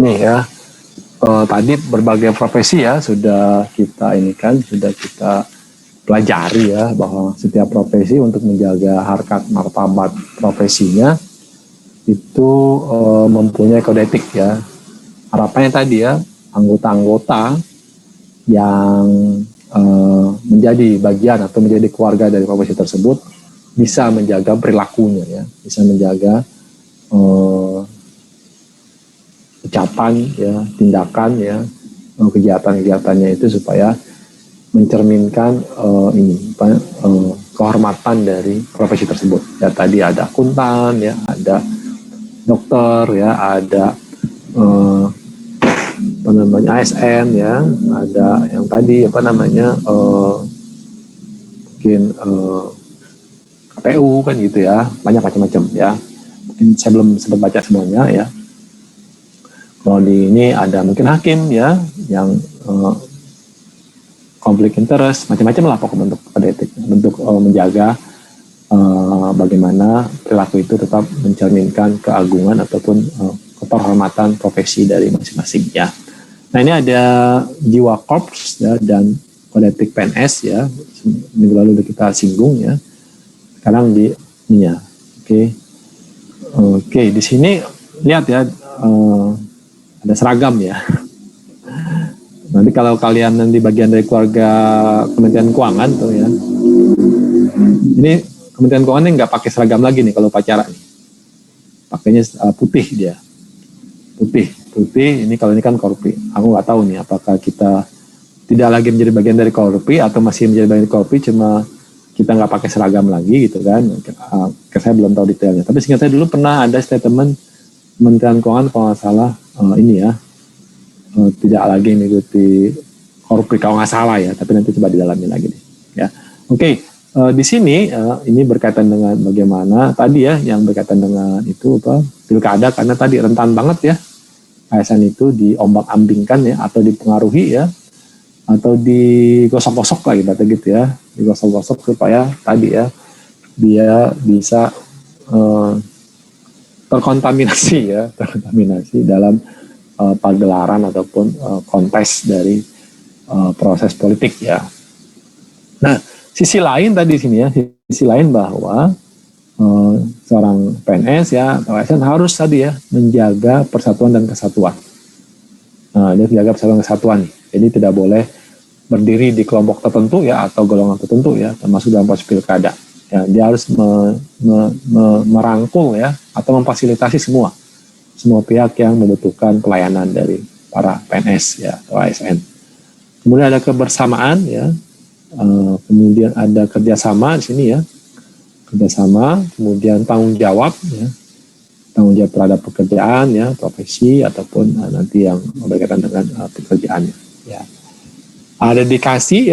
nih ya, tadi berbagai profesi ya sudah kita pelajari ya, bahwa setiap profesi untuk menjaga harkat martabat profesinya itu mempunyai kode etik ya. Harapannya tadi ya, anggota-anggota yang menjadi bagian atau menjadi keluarga dari profesi tersebut bisa menjaga perilakunya ya, bisa menjaga ucapan ya, tindakan ya, kegiatan-kegiatannya itu supaya mencerminkan kehormatan dari profesi tersebut. Ya tadi ada akuntan ya, ada dokter ya, ada ASN ya, ada yang tadi mungkin KPU kan gitu ya, banyak macam-macam ya. Mungkin saya belum sempat baca semuanya ya. Kalau di ini ada mungkin hakim ya, yang konflik interest, macam-macam lah pokok bentuk kode etik, bentuk menjaga bagaimana perilaku itu tetap mencerminkan keagungan ataupun kehormatan profesi dari masing-masing ya. Nah ini ada jiwa korps ya, dan kode etik PNS ya, minggu lalu kita singgung ya. Sekarang di ini ya, oke, di sini lihat ya, ada seragam ya. Nanti kalau kalian nanti bagian dari keluarga Kementerian Keuangan tuh ya, ini Kementerian Keuangan ini nggak pakai seragam lagi nih kalau upacara nih, pakainya putih dia, putih. Ini kalau ini kan Korpi, aku nggak tahu nih apakah kita tidak lagi menjadi bagian dari Korpi atau masih menjadi bagian dari Korpi, cuma kita nggak pakai seragam lagi gitu kan. Saya belum tahu detailnya, tapi seingat saya dulu pernah ada statement Kementerian Keuangan kalau nggak salah ini ya, tidak lagi mengikuti Korpi kalau nggak salah ya, tapi nanti coba didalamin lagi nih ya. Di sini ini berkaitan dengan bagaimana tadi ya, yang berkaitan dengan itu pilkada, karena tadi rentan banget ya ASN itu diombang-ambingkan ya, atau dipengaruhi ya, atau digosok-gosok lah ibaratnya gitu ya, digosok-gosok supaya tadi ya dia bisa terkontaminasi dalam pagelaran ataupun kontes dari proses politik ya. Nah, sisi lain tadi sini ya, sisi lain bahwa seorang PNS ya atau ASN harus tadi ya menjaga persatuan dan kesatuan. Nah, dia menjaga persatuan dan kesatuan nih. Jadi tidak boleh berdiri di kelompok tertentu ya atau golongan tertentu ya, termasuk dalam proses pilkada. Ya, dia harus merangkul ya atau memfasilitasi semua pihak yang membutuhkan pelayanan dari para PNS ya atau ASN. Kemudian ada kebersamaan ya, kemudian ada kerjasama di sini ya, kerjasama, kemudian tanggung jawab ya, tanggung jawab terhadap pekerjaan ya, profesi ataupun nanti yang berkaitan dengan pekerjaannya ya. Ada dedikasi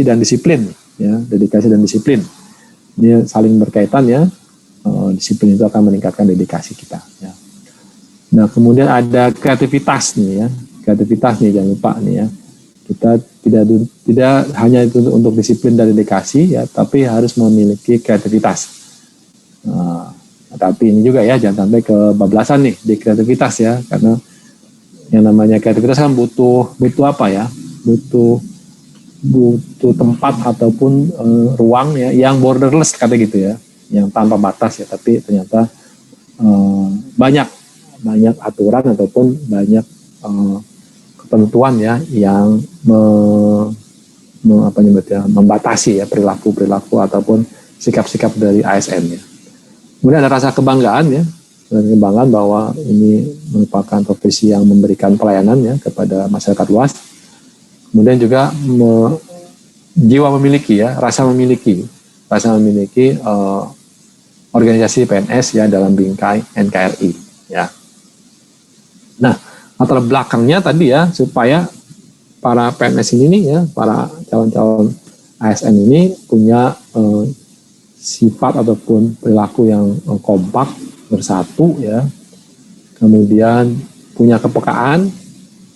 dan disiplin ya, dedikasi dan disiplin ini saling berkaitan ya. Disiplin itu akan meningkatkan dedikasi kita ya. Nah kemudian ada kreativitas nih ya, jangan lupa nih ya, kita tidak hanya itu untuk disiplin dan dedikasi ya, tapi harus memiliki kreativitas. Tapi ini juga ya, jangan sampai kebablasan nih di kreativitas ya, karena yang namanya kreativitas kan butuh apa ya, butuh tempat ataupun ruang ya yang borderless kata gitu ya, yang tanpa batas ya, tapi ternyata banyak aturan ataupun banyak ketentuan ya yang membatasi ya perilaku ataupun sikap-sikap dari ASN ya. Kemudian ada rasa kebanggaan ya, kebanggaan bahwa ini merupakan profesi yang memberikan pelayanan ya kepada masyarakat luas. Kemudian juga jiwa memiliki ya, rasa memiliki organisasi PNS ya dalam bingkai NKRI ya. Nah, latar belakangnya tadi ya, supaya para PNS ini nih ya, para calon-calon ASN ini punya sifat ataupun perilaku yang kompak, bersatu ya, kemudian punya kepekaan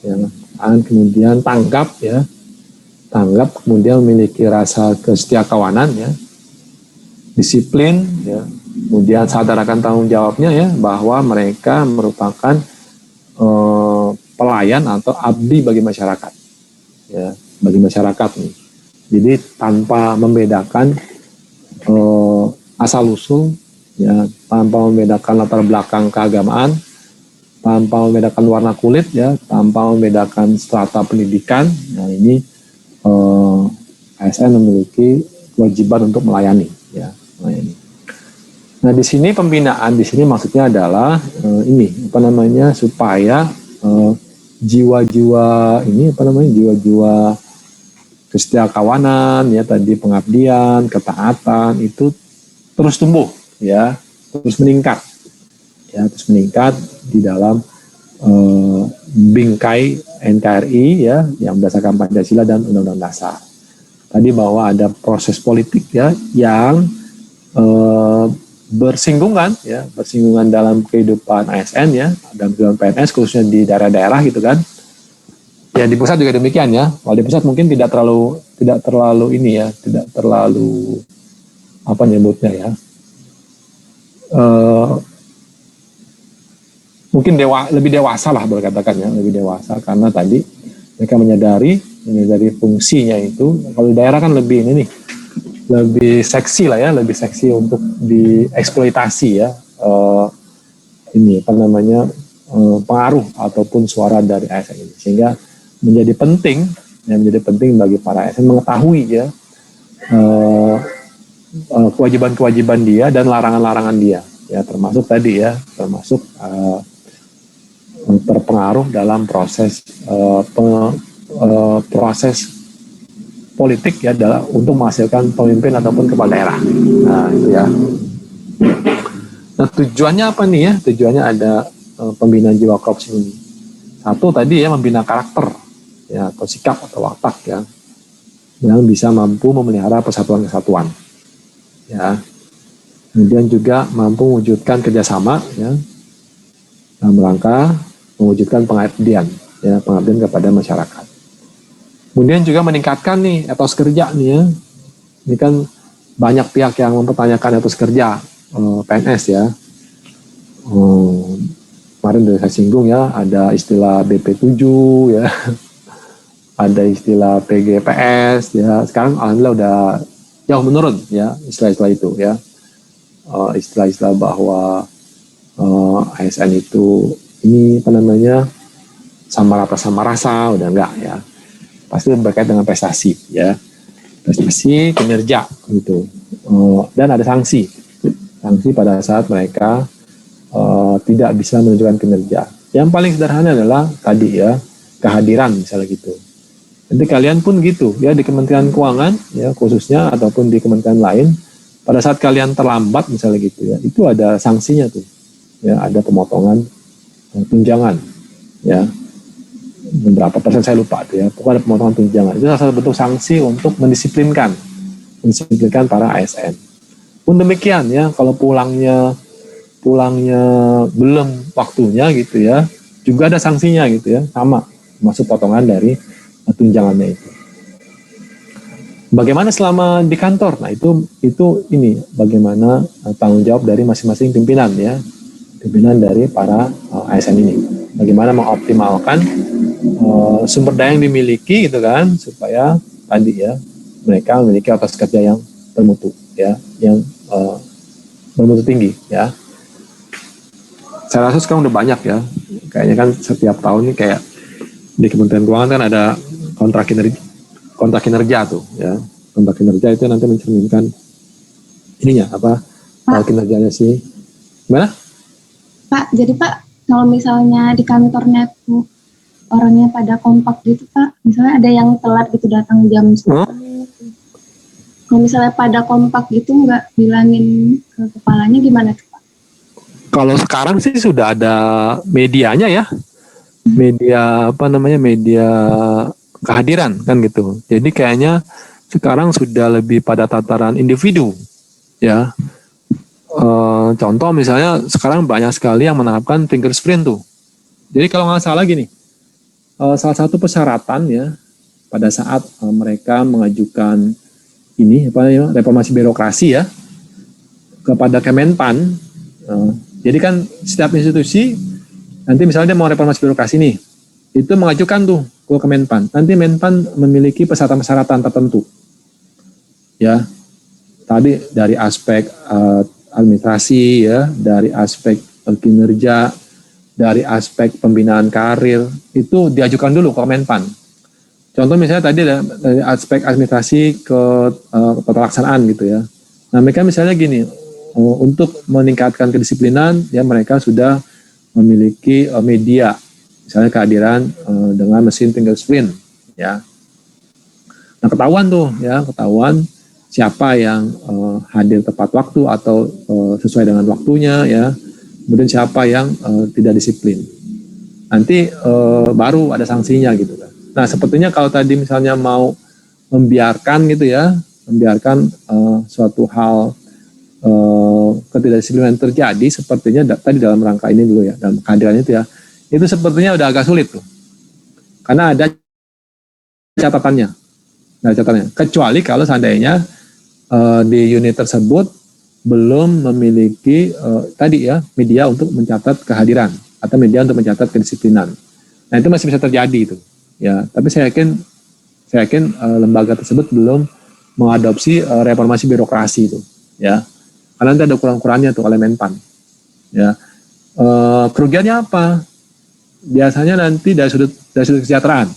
ya, kemudian tanggap, kemudian memiliki rasa kesetiakawanan ya, disiplin ya, kemudian sadar akan tanggung jawabnya ya, bahwa mereka merupakan pelayan atau abdi bagi masyarakat, ya, bagi masyarakat nih. Jadi tanpa membedakan asal usul, ya, tanpa membedakan latar belakang keagamaan, tanpa membedakan warna kulit, ya, tanpa membedakan strata pendidikan. Nah ini ASN memiliki kewajiban untuk melayani, ya, melayani. Nah di sini pembinaan di sini maksudnya adalah supaya jiwa-jiwa jiwa-jiwa kesetiakawanan, ya, tadi pengabdian, ketaatan itu terus tumbuh, ya, terus meningkat di dalam bingkai NKRI, ya, yang berdasarkan Pancasila dan Undang-Undang Dasar. Tadi bahwa ada proses politik, ya, yang bersinggungan dalam kehidupan ASN, ya, dan kehidupan PNS khususnya di daerah-daerah gitu kan. Ya di pusat juga demikian, ya. Kalau di pusat mungkin tidak terlalu apa nyebutnya, ya. Mungkin lebih dewasa lah berkatakan, ya, lebih dewasa karena tadi mereka menyadari fungsinya itu. Kalau di daerah kan lebih lebih seksi lah, ya, lebih seksi untuk dieksploitasi, ya, pengaruh ataupun suara dari ASN ini, sehingga menjadi penting bagi para ASN mengetahui, ya, kewajiban-kewajiban dia dan larangan-larangan dia, ya, termasuk terpengaruh dalam proses politik, ya, untuk menghasilkan pemimpin ataupun kepala daerah. Nah itu, ya. Nah tujuannya apa nih, ya? Tujuannya ada pembinaan jiwa korps ini. Satu tadi, ya, membina karakter, ya, atau sikap atau watak, ya, yang bisa mampu memelihara persatuan kesatuan, ya. Kemudian juga mampu mewujudkan kerjasama, ya, dalam rangka mewujudkan pengabdian, ya, pengabdian kepada masyarakat. Kemudian juga meningkatkan nih etos kerja nih, ya. Ini kan banyak pihak yang mempertanyakan etos kerja PNS, ya. Kemarin sudah saya singgung, ya, ada istilah BP7, ya. Ada istilah PGPS, ya. Sekarang alhamdulillah udah jauh menurun, ya, istilah-istilah itu, ya. Istilah-istilah bahwa ASN itu sama rasa udah enggak, ya. Pasti berkaitan dengan prestasi, ya, prestasi kinerja gitu, dan ada sanksi pada saat mereka tidak bisa menunjukkan kinerja. Yang paling sederhana adalah tadi, ya, kehadiran misalnya gitu. Nanti kalian pun gitu, ya, di Kementerian Keuangan, ya, khususnya ataupun di kementerian lain, pada saat kalian terlambat misalnya gitu, ya, itu ada sanksinya tuh, ya, ada pemotongan tunjangan, ya, berapa persen saya lupa tuh, ya, pokoknya ada pemotongan tunjangan. Itu salah satu bentuk sanksi untuk mendisiplinkan para ASN. Pun demikian, ya, kalau pulangnya belum waktunya gitu, ya, juga ada sanksinya gitu, ya, sama masuk potongan dari tunjangannya itu. Bagaimana selama di kantor? Nah itu bagaimana tanggung jawab dari masing-masing pimpinan, ya, pimpinan dari para ASN ini. Bagaimana mengoptimalkan sumber daya yang dimiliki gitu kan, supaya tadi, ya, mereka memiliki etos kerja yang bermutu, ya, yang bermutu tinggi, ya. Saya rasa sekarang udah banyak, ya, kayaknya kan setiap tahun ini kayak di Kementerian Keuangan kan ada kontrak kinerja tuh, ya. Kontrak kinerja itu nanti mencerminkan kinerjanya sih. Gimana? Pak, jadi Pak, kalau misalnya di kantornya tuh orangnya pada kompak gitu Pak, misalnya ada yang telat gitu datang jam 10. Kalau misalnya pada kompak gitu nggak bilangin ke kepalanya gimana tuh Pak? Kalau sekarang sih sudah ada medianya, ya. Media media kehadiran kan gitu. Jadi kayaknya sekarang sudah lebih pada tataran individu, ya. Contoh misalnya sekarang banyak sekali yang menerapkan fingerprint tuh. Jadi kalau nggak salah gini, salah satu persyaratan, ya, pada saat mereka mengajukan reformasi birokrasi, ya, kepada Kemenpan. Jadi kan setiap institusi nanti misalnya dia mau reformasi birokrasi nih, itu mengajukan tuh ke Kemenpan. Nanti Menpan memiliki persyaratan-persyaratan tertentu. Ya, tadi dari aspek administrasi ya, dari aspek kinerja, dari aspek pembinaan karir, itu diajukan dulu ke Kemenpan. Contoh misalnya tadi dari aspek administrasi ke pelaksanaan gitu ya. Nah mereka misalnya gini, untuk meningkatkan kedisiplinan ya mereka sudah memiliki media, misalnya kehadiran dengan mesin fingerprint ya. Nah ketahuan tuh ya, ketahuan siapa yang hadir tepat waktu atau sesuai dengan waktunya ya, kemudian siapa yang tidak disiplin. Nanti baru ada sanksinya gitu kan. Nah sepertinya kalau tadi misalnya mau membiarkan gitu ya, membiarkan suatu hal ketidakdisiplinan terjadi, sepertinya tadi dalam rangka ini dulu ya, dalam kehadiran itu ya, itu sepertinya udah agak sulit tuh, karena ada catatannya. Nah catatannya, kecuali kalau seandainya di unit tersebut belum memiliki tadi ya media untuk mencatat kehadiran atau media untuk mencatat kedisiplinan. Nah itu masih bisa terjadi itu ya, tapi saya yakin lembaga tersebut belum mengadopsi reformasi birokrasi itu ya, karena nanti ada kurang-kurangnya tuh oleh Menpan ya. Kerugiannya apa? Biasanya nanti dari sudut kesejahteraan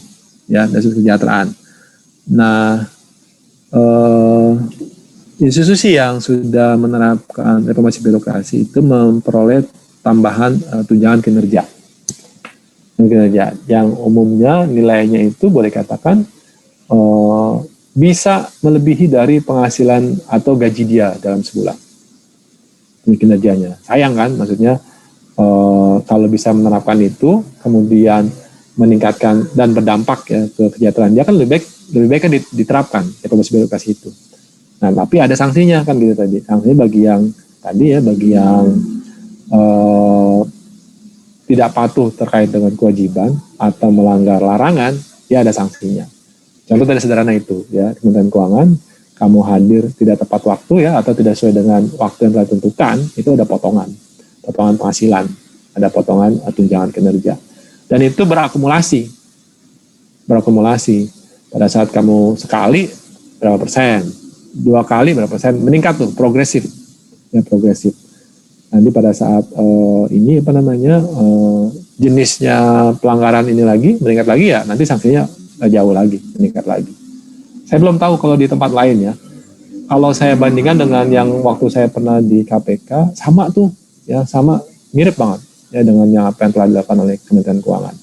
ya, dari sudut kesejahteraan. Nah institusi yang sudah menerapkan reformasi birokrasi itu memperoleh tambahan tunjangan kinerja yang umumnya nilainya itu boleh katakan bisa melebihi dari penghasilan atau gaji dia dalam sebulan kinerjanya. Sayang kan, maksudnya kalau bisa menerapkan itu kemudian meningkatkan dan berdampak ya ke kesejahteraan dia, kan lebih baik kan diterapkan reformasi birokrasi itu. Nah tapi ada sanksinya kan gitu tadi, sanksinya bagi yang tadi ya, bagi yang tidak patuh terkait dengan kewajiban atau melanggar larangan, ya ada sanksinya. Contoh tadi sederhana itu ya, Kementerian Keuangan, kamu hadir tidak tepat waktu ya, atau tidak sesuai dengan waktu yang telah ditentukan, itu ada potongan penghasilan, ada potongan tunjangan kinerja, dan itu berakumulasi. Pada saat kamu sekali berapa persen, 2 kali berapa persen, meningkat tuh, progresif. Nanti pada saat ini jenisnya pelanggaran ini lagi meningkat lagi ya, nanti sanksinya jauh lagi, meningkat lagi. Saya belum tahu kalau di tempat lain ya. Kalau saya bandingkan dengan yang waktu saya pernah di KPK, sama tuh ya, sama mirip banget ya dengan yang apa yang telah dilakukan oleh Kementerian Keuangan.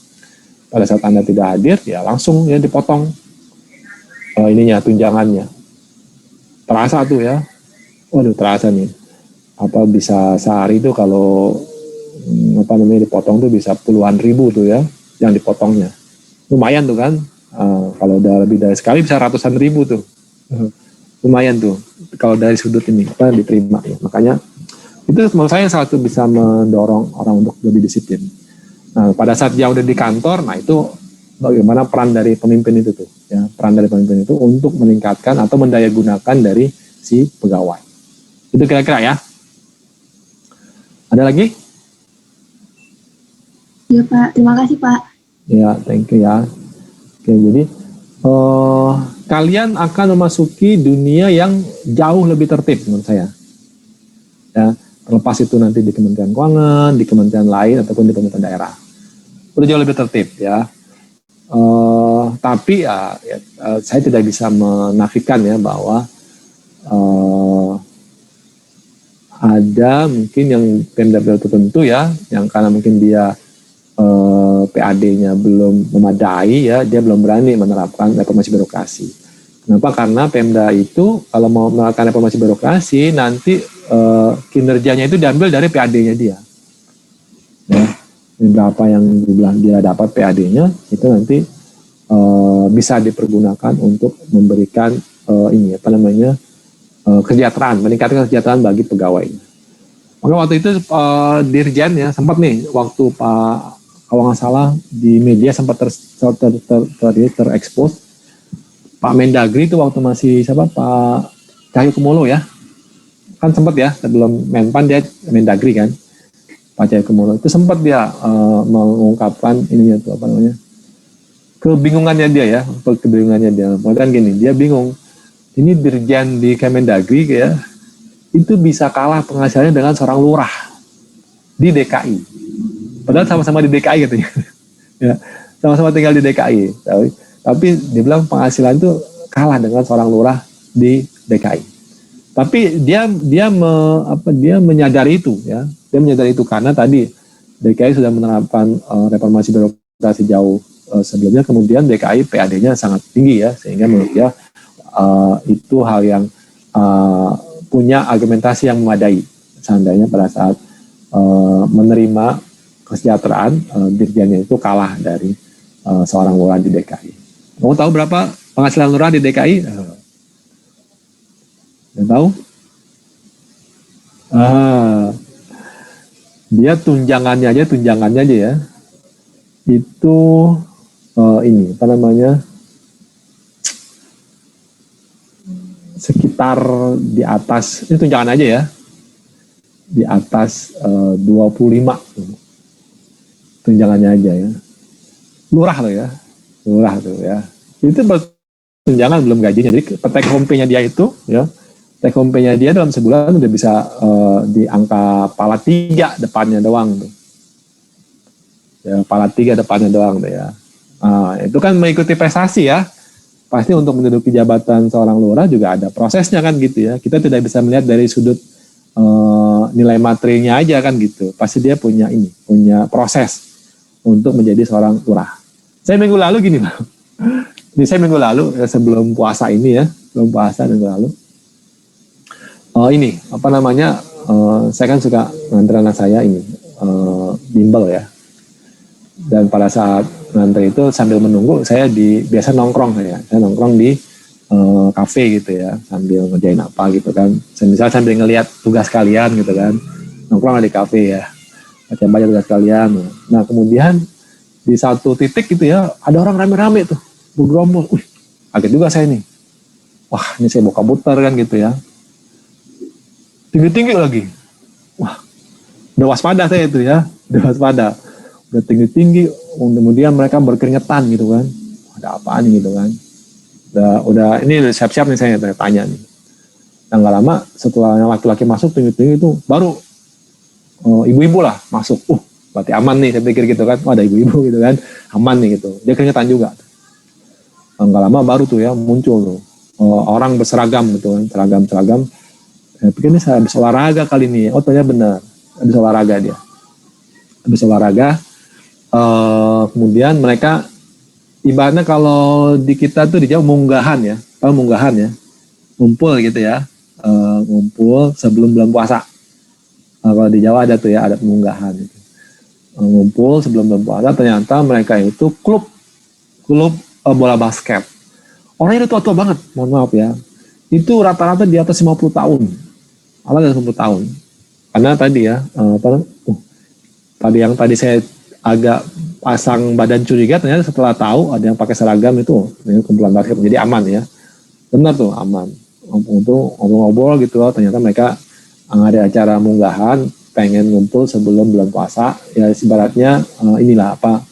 Pada saat Anda tidak hadir ya langsung ya dipotong tunjangannya. Terasa tuh ya. Waduh, terasa nih. Apa bisa sehari itu kalau dipotong tuh bisa puluhan ribu tuh ya yang dipotongnya. Lumayan tuh kan. Kalau udah lebih dari sekali bisa ratusan ribu tuh. Lumayan tuh kalau dari sudut ini diterima ya. Makanya itu menurut saya salah satu bisa mendorong orang untuk lebih disiplin. Nah pada saat dia udah di kantor, nah itu bagaimana peran dari pemimpin itu tuh ya, peran dari pemimpin itu untuk meningkatkan atau mendayagunakan dari si pegawai. Itu kira-kira ya. Ada lagi? Ya Pak, terima kasih Pak. Ya, thank you ya. Oke, jadi kalian akan memasuki dunia yang jauh lebih tertib menurut saya. Ya, terlepas itu nanti di Kementerian Keuangan, di kementerian lain ataupun di pemerintah daerah, udah jauh lebih tertib ya. Tapi saya tidak bisa menafikan ya bahwa ada mungkin yang Pemda tertentu ya, yang karena mungkin dia PAD-nya belum memadai ya, dia belum berani menerapkan reformasi birokrasi. Kenapa? Karena Pemda itu kalau mau menerapkan reformasi birokrasi nanti kinerjanya itu diambil dari PAD-nya dia. Ya, berapa yang dia dapat PAD-nya itu nanti bisa dipergunakan untuk memberikan kesejahteraan, meningkatkan kesejahteraan bagi pegawainya. Maka waktu itu Dirjen ya sempat nih, waktu Pak kalau nggak salah di media sempat terekspos Pak Mendagri itu waktu masih Pak Cahyokumolo ya, kan sempat ya sebelum Menpan dia Mendagri kan, Pak Cahyokumolo itu sempat dia mengungkapkan kebingungannya dia ya, kebingungannya dia. Bahkan gini, dia bingung. Ini dirjen di Kemendagri ya, itu bisa kalah penghasilannya dengan seorang lurah di DKI. Padahal sama-sama di DKI katanya. Ya, sama-sama tinggal di DKI. Tapi dia bilang penghasilan itu kalah dengan seorang lurah di DKI. Tapi dia menyadari itu ya. Dia menyadari itu karena tadi DKI sudah menerapkan reformasi birokrasi jauh sebelumnya, kemudian DKI PAD-nya sangat tinggi ya, sehingga menurut dia itu hal yang punya argumentasi yang memadai seandainya pada saat menerima kesejahteraan dirjennya itu kalah dari seorang lurah di DKI. Kamu tahu berapa penghasilan lurah di DKI? Yang tahu? Dia tunjangannya aja ya. Itu ini apa namanya? Sekitar di atas, ini tunjangan aja ya. Di atas 25 tunjangannya aja ya. Lurah loh ya. Lurah tuh ya. Itu tunjangan belum gajinya. Jadi take home pay-nya dia itu ya. Take home pay-nya dia dalam sebulan udah bisa di angka pala 3 depannya doang tuh. Ya, pala 3 depannya doang tuh ya. Itu kan mengikuti prestasi ya. Pasti untuk menduduki jabatan seorang lurah juga ada prosesnya kan gitu ya. Kita tidak bisa melihat dari sudut nilai materinya aja kan gitu. Pasti dia punya proses untuk menjadi seorang lurah. Saya minggu lalu gini Bang. Ini saya minggu lalu ya, sebelum puasa ini ya, sebelum puasa minggu lalu. Ini apa namanya? Saya kan suka nganter anak saya ini bimbel ya. Dan pada saat nganter itu sambil menunggu saya biasa nongkrong saya nongkrong di kafe gitu ya, sambil ngerjain apa gitu kan. Misalnya sambil ngelihat tugas kalian gitu kan, nongkrong di kafe ya, baca tugas kalian. Nah kemudian di satu titik gitu ya, ada orang rame-rame tuh bergerombol. Kaget juga saya nih. Wah ini saya bawa komputer kan gitu ya, tinggi-tinggi lagi. Wah udah waspada saya itu ya, udah tinggi-tinggi. Kemudian mereka berkeringetan gitu kan, ada apaan nih gitu kan. Udah ini siap-siap nih saya tanya nih. Nah gak lama setelah laki-laki masuk tinggi-tinggi itu baru ibu-ibu lah masuk. Berarti aman nih saya pikir gitu kan. Ada ibu-ibu gitu kan, aman nih gitu. Dia keringetan juga. Gak lama baru tuh ya muncul tuh orang berseragam gitu kan, seragam. Saya pikir ini saya habis olahraga kali ini. Oh ternyata benar, habis olahraga dia. Habis olahraga. Kemudian mereka ibaratnya kalau di kita tuh di Jawa munggahan ya, tahu munggahan ya, ngumpul gitu ya, ngumpul sebelum bulan puasa. Kalau di Jawa ada tuh ya, ada munggahan gitu. Ngumpul sebelum bulan puasa, ternyata mereka itu klub bola basket. Orangnya itu tua-tua banget, mohon maaf ya. Itu rata-rata di atas 50 tahun. Di atas 50 tahun. Karena tadi ya, tadi saya agak pasang badan curiga, ternyata setelah tahu ada yang pakai seragam itu kumpulan basket, jadi aman ya. Benar tuh aman. Untuk ngobrol-ngobrol gitu, ternyata mereka ada acara munggahan, pengen ngumpul sebelum bulan puasa. Ya ibaratnya inilah apa,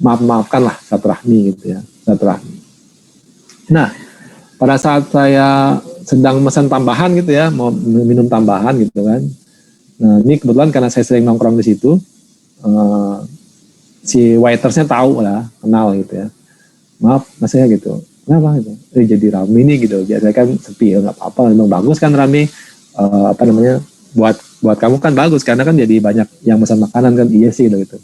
maafkan lah silaturahmi gitu ya, silaturahmi. Nah pada saat saya sedang pesan tambahan gitu ya, mau minum tambahan gitu kan. Nah ini kebetulan karena saya sering nongkrong di situ. Si waitersnya tahu lah, kenal gitu ya. Maaf mas saya gitu, kenapa gitu? Jadi rame nih gitu. Biasanya kan sepi ya, nggak apa-apa. Memang bagus kan rame. Apa namanya? Buat kamu kan bagus karena kan jadi banyak yang pesan makanan kan. Iya sih gitu.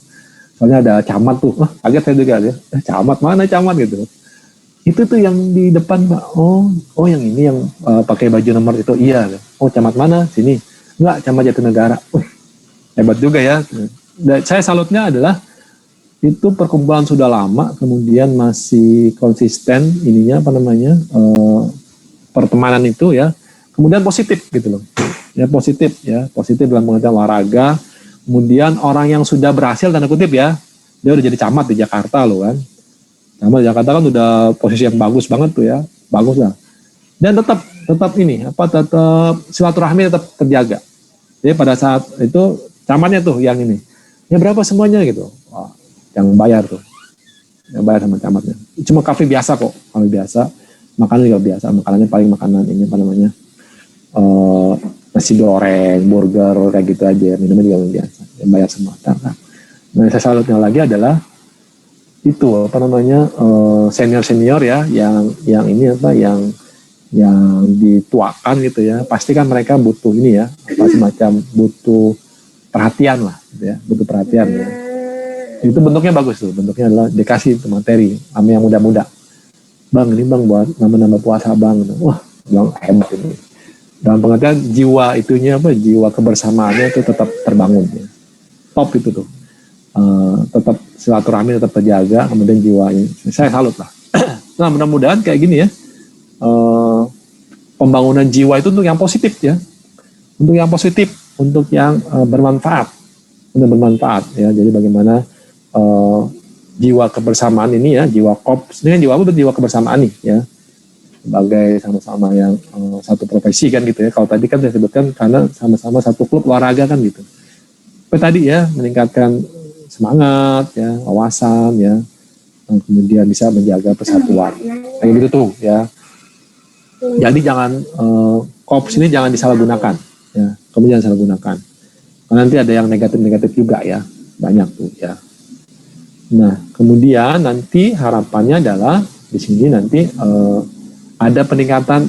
Soalnya ada camat tuh. Kaget saya juga ya. Camat mana camat gitu? Itu tuh yang di depan Pak. Oh yang ini yang pakai baju nomor itu. Iya. Oh camat mana? Sini. Enggak, camat Jatinegara. Hebat juga ya. Dan saya salutnya adalah itu perkumpulan sudah lama, kemudian masih konsisten ininya apa namanya pertemanan itu ya, kemudian positif gitu loh ya, positif dalam pengertian olahraga. Kemudian orang yang sudah berhasil tanda kutip ya, dia udah jadi camat di Jakarta loh kan, camat di Jakarta kan udah posisi yang bagus banget tuh ya, bagus lah, dan tetap silaturahmi tetap terjaga. Jadi pada saat itu camatnya tuh yang ini, ya berapa semuanya gitu. Wah, yang bayar tuh ya, bayar sama camatnya. Cuma kafe biasa kok, kafe biasa, makanan juga biasa, makanannya paling makanan ini apa namanya, nasi goreng, burger kayak gitu aja, minumnya juga biasa, ya, bayar semua. Nah, saya salutnya lagi adalah itu apa namanya, senior ya, yang ini apa, yang dituakan gitu ya, pasti kan mereka butuh ini ya, apa semacam butuh perhatian lah gitu ya, butuh perhatian ya. Itu bentuknya bagus tuh, bentuknya adalah dikasih itu materi sama yang muda-muda. Bang, ini bang buat nambah-nambah puasa bang. Wah, bilang hebat ini. Dalam pengertian jiwa itunya apa, jiwa kebersamaannya itu tetap terbangun ya. Top itu tuh. Tetap silaturahmi tetap terjaga, kemudian jiwa ini. Saya salut lah. Nah, mudah-mudahan kayak gini ya. Pembangunan jiwa itu untuk yang positif ya. Untuk yang positif, untuk yang bermanfaat. Untuk bermanfaat ya. Jadi bagaimana jiwa kebersamaan ini ya, jiwa kops ini kan jiwa apa? Jiwa kebersamaan nih ya, sebagai sama-sama yang satu profesi kan gitu ya. Kalau tadi kan saya sebutkan karena sama-sama satu klub olahraga kan gitu. Tapi tadi ya meningkatkan semangat ya, wawasan ya, kemudian bisa menjaga persatuan kayak gitu tuh ya. Jadi jangan kops ini jangan disalahgunakan ya, kemudian disalahgunakan karena nanti ada yang negatif juga ya, banyak tuh ya. Nah, kemudian nanti harapannya adalah di sini nanti ada peningkatan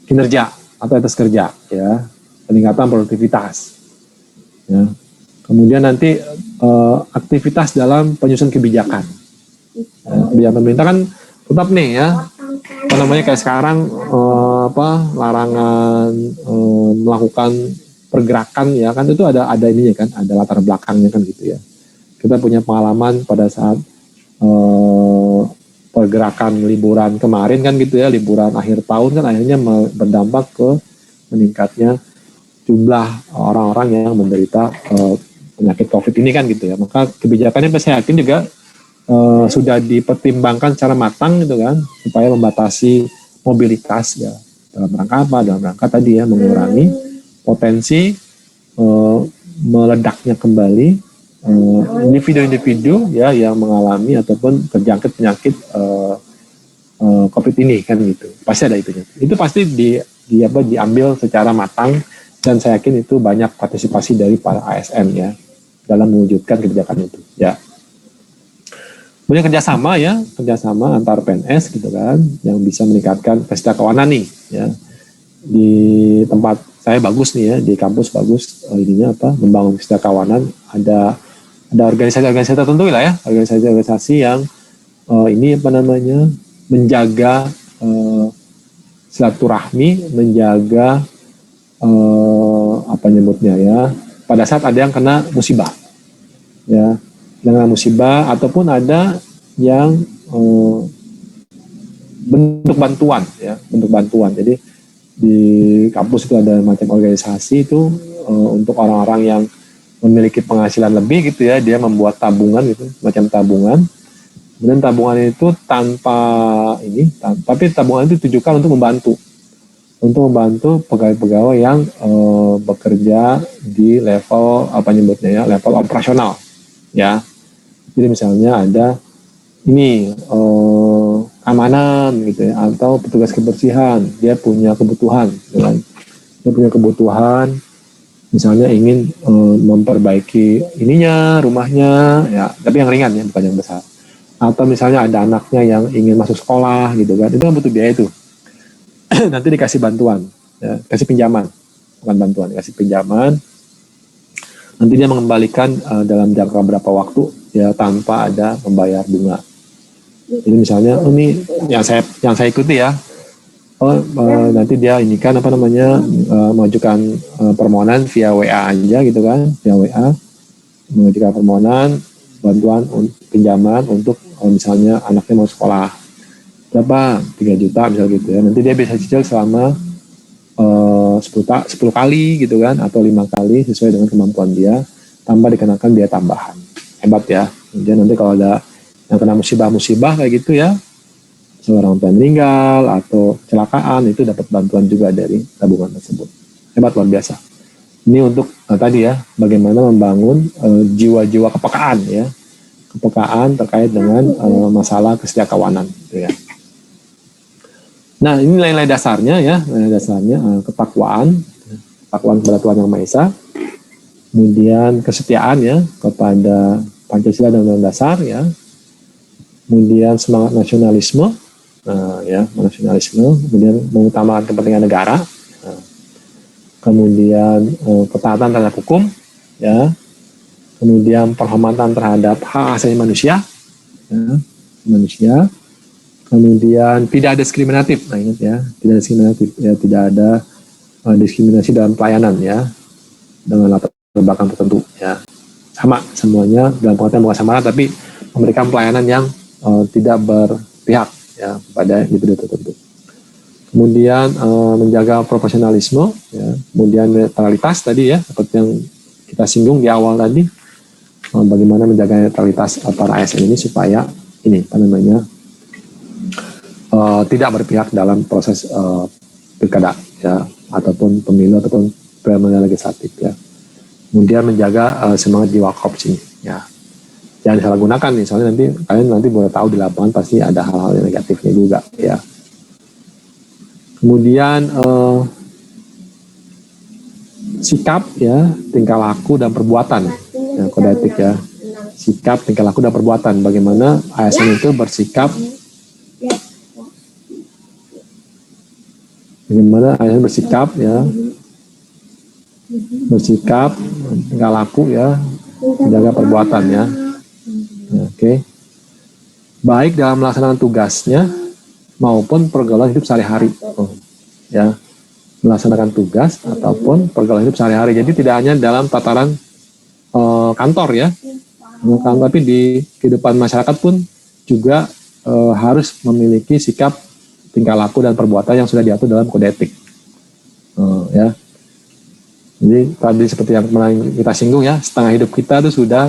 kinerja atau etos kerja, ya, peningkatan produktivitas, ya. Kemudian nanti aktivitas dalam penyusunan kebijakan. Kebijakan pemerintah kan tetap nih ya, apa namanya kayak sekarang larangan melakukan pergerakan ya kan, itu ada ininya kan, ada latar belakangnya kan gitu ya. Kita punya pengalaman pada saat pergerakan liburan kemarin kan gitu ya, liburan akhir tahun kan akhirnya berdampak ke meningkatnya jumlah orang-orang yang menderita penyakit COVID ini kan gitu ya. Maka kebijakannya saya yakin juga sudah dipertimbangkan secara matang gitu kan, supaya membatasi mobilitas ya, dalam rangka apa? Dalam rangka tadi ya, mengurangi potensi meledaknya kembali individu-individu ya yang mengalami ataupun terjangkit penyakit COVID ini kan gitu. Pasti ada itunya. Itu pasti diambil secara matang, dan saya yakin itu banyak partisipasi dari para ASN ya dalam mewujudkan kebijakan itu ya. Kemudian kerjasama antar PNS gitu kan, yang bisa meningkatkan kesejahteraan nih ya. Di tempat saya bagus nih ya, di kampus bagus ininya apa, membangun kesejahteraan, ada organisasi-organisasi tertentu lah ya, organisasi-organisasi yang ini apa namanya, menjaga silaturahmi, menjaga apa nyebutnya ya, pada saat ada yang kena musibah ya, dengan musibah ataupun ada yang bentuk bantuan ya, bentuk bantuan. Jadi di kampus itu ada macam organisasi itu untuk orang-orang yang memiliki penghasilan lebih gitu ya, dia membuat tabungan gitu, macam tabungan. Kemudian tabungan itu tapi tabungan itu ditujukan untuk membantu pegawai-pegawai yang bekerja di level apa nyebutnya ya, level operasional ya. Jadi misalnya ada ini keamanan gitu ya, atau petugas kebersihan, dia punya kebutuhan gitu kan. Dia punya kebutuhan misalnya ingin memperbaiki ininya, rumahnya ya, tapi yang ringan ya, bukan yang besar. Atau misalnya ada anaknya yang ingin masuk sekolah gitu kan, itu kan butuh biaya itu. Nanti dikasih bantuan ya, kasih pinjaman, bukan bantuan, dikasih pinjaman. Nanti dia mengembalikan dalam jangka berapa waktu ya, tanpa ada membayar bunga. Jadi misalnya ini yang saya ikuti ya, nanti dia ini kan apa namanya, mengajukan permohonan via WA aja gitu kan, via WA mengajukan permohonan bantuan pinjaman untuk misalnya anaknya mau sekolah berapa, 3 juta misal gitu ya. Nanti dia bisa cicil selama 10 kali gitu kan, atau 5 kali sesuai dengan kemampuan dia, tanpa dikenakan biaya tambahan. Hebat ya. Kemudian nanti kalau ada yang kena musibah kayak gitu ya, seorang tua meninggal atau kecelakaan, itu dapat bantuan juga dari tabungan tersebut. Hebat, luar biasa. Ini untuk tadi ya, bagaimana membangun jiwa-jiwa kepekaan ya, kepekaan terkait dengan masalah kesetiakawanan gitu ya. Nah, ini nilai-nilai dasarnya ya, nilai dasarnya ketakwaan kepada Tuhan Yang Maha Esa, kemudian kesetiaan ya kepada Pancasila dan Undang-Undang Dasar ya, kemudian semangat nasionalisme, kemudian mengutamakan kepentingan negara, kemudian ketaatan terhadap hukum ya, kemudian penghormatan terhadap hak asasi manusia ya, kemudian tidak ada diskriminatif. Nah, ingat ya, tidak diskriminatif ya, tidak ada diskriminasi dalam pelayanan ya dengan latar belakang tertentu ya, sama semuanya dalam pengertian bukan sama tapi memberikan pelayanan yang tidak berpihak ya pada individu tertentu. Kemudian menjaga profesionalisme ya, kemudian netralitas tadi ya seperti yang kita singgung di awal tadi, bagaimana menjaga netralitas para ASN ini supaya ini apa namanya tidak berpihak dalam proses pilkada ya, ataupun pemilu ataupun pemilihan legislatif ya. Kemudian menjaga semangat jiwa korupsi ya. Jangan disalahgunakan, misalnya kalian nanti boleh tahu di lapangan pasti ada hal-hal yang negatifnya juga ya. Kemudian sikap ya, tingkah laku dan perbuatan ya, kode etik ya. Sikap, tingkah laku dan perbuatan, bagaimana ASN itu bersikap, bagaimana ASN bersikap ya, bersikap, tingkah laku ya, menjaga perbuatan ya. Oke. Baik dalam melaksanakan tugasnya maupun pergaulan hidup sehari-hari. Ya. Melaksanakan tugas ataupun pergaulan hidup sehari-hari. Jadi tidak hanya dalam tataran kantor ya. Tapi di kehidupan masyarakat pun juga harus memiliki sikap, tingkah laku dan perbuatan yang sudah diatur dalam kode etik. Ya. Jadi tadi seperti yang kita singgung ya, setengah hidup kita itu sudah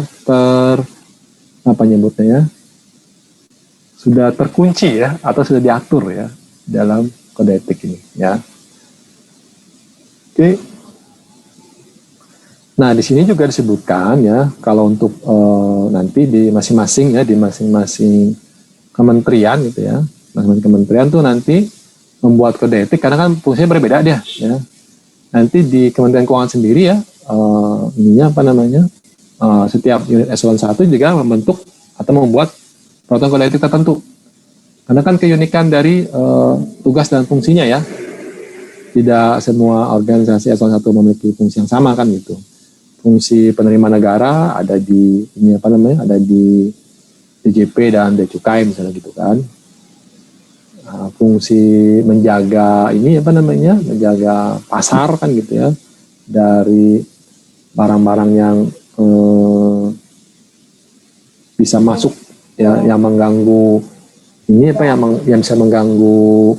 sudah terkunci ya, atau sudah diatur ya dalam kode etik ini ya. Oke. Nah, di sini juga disebutkan ya, kalau untuk nanti di masing-masing ya, di masing-masing kementerian gitu ya, masing-masing kementerian tuh nanti membuat kode etik karena kan fungsinya berbeda dia ya. Nanti di Kementerian Keuangan sendiri ya, setiap unit eselon 1 juga membentuk atau membuat peraturan kode etik tertentu. Karena kan keunikan dari tugas dan fungsinya ya, tidak semua organisasi eselon 1 memiliki fungsi yang sama kan gitu. Fungsi penerima negara ada di ada di DJP dan Bea Cukai misalnya gitu kan. Fungsi menjaga menjaga pasar kan gitu ya, dari barang-barang yang bisa masuk ya, yang mengganggu yang bisa mengganggu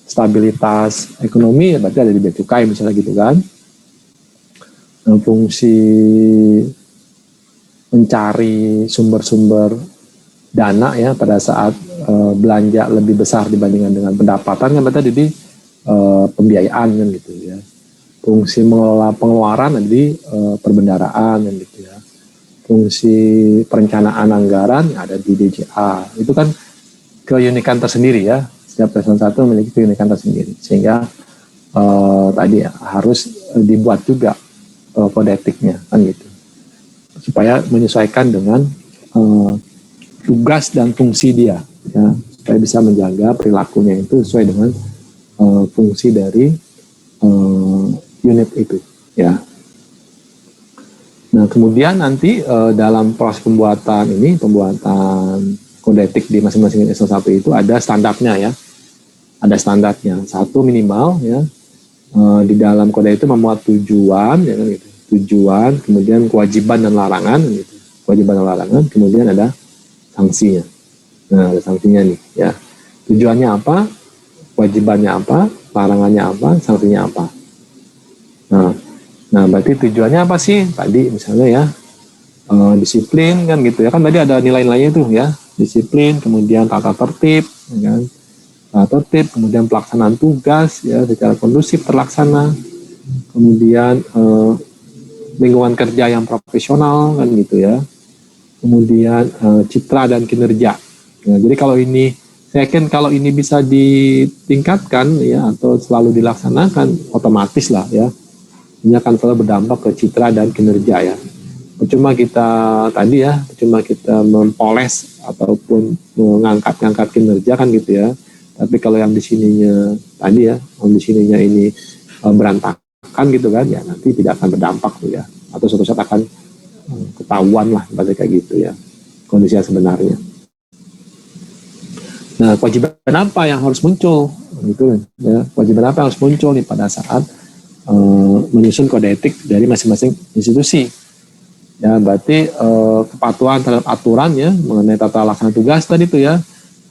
stabilitas ekonomi, berarti ada di Bea Cukai misalnya gitu kan. Fungsi mencari sumber-sumber dana ya pada saat belanja lebih besar dibandingkan dengan pendapatan kan berarti di pembiayaan kan gitu ya. Fungsi mengelola pengeluaran di perbendaraan kan gitu ya. Fungsi perencanaan anggaran ada di DJA. Itu kan keunikan tersendiri ya. Setiap eselon 1 memiliki keunikan tersendiri, sehingga tadi harus dibuat juga kode etiknya kan gitu, supaya menyesuaikan dengan tugas dan fungsi dia ya, supaya bisa menjaga perilakunya itu sesuai dengan fungsi dari unit itu ya. Nah, kemudian nanti dalam proses pembuatan kode etik di masing-masing eselon 1 itu ada standarnya ya. Ada standarnya. Satu minimal ya. Di dalam kode itu memuat tujuan ya kan gitu. Tujuan, kemudian kewajiban dan larangan gitu. Kewajiban dan larangan, kemudian ada sanksinya. Nah, ada sanksinya nih ya. Tujuannya apa? Kewajibannya apa? Larangannya apa? Sanksinya apa? Nah, berarti tujuannya apa sih? Tadi misalnya ya, disiplin kan gitu ya, kan tadi ada nilai-nilainya tuh ya, disiplin, kemudian tata tertib ya kan? Tata tertib, kemudian pelaksanaan tugas ya secara kondusif terlaksana, kemudian lingkungan kerja yang profesional kan gitu ya, kemudian citra dan kinerja. Nah, jadi kalau ini, saya yakin kalau ini bisa ditingkatkan ya atau selalu dilaksanakan, otomatis lah ya, ini akan selalu berdampak ke citra dan kinerja ya. Percuma kita tadi ya, percuma kita mempoles ataupun mengangkat kinerja kan gitu ya. Tapi kalau yang di sininya tadi ya, yang di sininya ini berantakan gitu kan, ya nanti tidak akan berdampak tuh ya. Atau suatu saat akan ketahuan lah pada kayak gitu ya kondisi yang sebenarnya. Nah, kewajiban apa yang harus muncul? Gitu kan ya. Kewajiban apa yang harus muncul nih pada saat menyusun kode etik dari masing-masing institusi? Ya, berarti kepatuhan terhadap aturan ya mengenai tata laksana tugas tadi itu ya.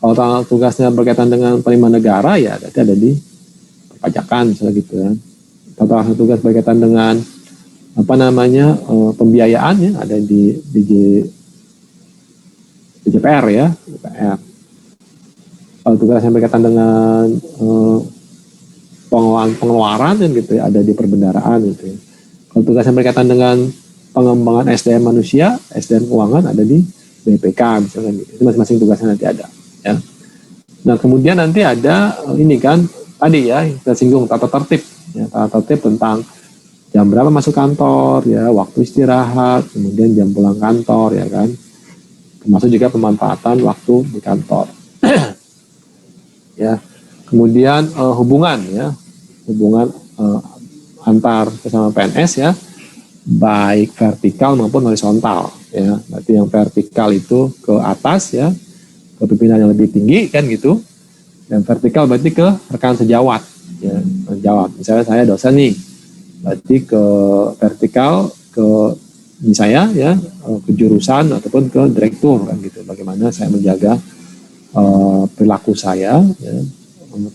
Kalau tata tugasnya berkaitan dengan penerimaan negara ya berarti ada di perpajakan misalnya gitu ya. Tata laksana tugas berkaitan dengan pembiayaan ya ada di DJPR ya, DPR. Kalau tugas yang berkaitan dengan pengeluaran kan gitu ya ada di perbendaraan gitu ya. Kalau tugas yang berkaitan dengan pengembangan SDM manusia, SDM keuangan ada di BPK misalkan gitu. Itu masing-masing tugasnya nanti ada ya. Nah, kemudian nanti ada ini kan tadi ya kita singgung tata tertib ya, tata tertib tentang jam berapa masuk kantor ya, waktu istirahat, kemudian jam pulang kantor ya kan. Termasuk juga pemanfaatan waktu di kantor. Ya. Kemudian hubungan antar sesama PNS ya, baik vertikal maupun horizontal ya. Berarti yang vertikal itu ke atas ya, ke pimpinan yang lebih tinggi kan gitu. Yang vertikal berarti ke rekan sejawat ya, sejawat. Misalnya saya dosen nih, berarti ke vertikal ke saya ya, ke jurusan ataupun ke direktur kan gitu. Bagaimana saya menjaga perilaku saya ya,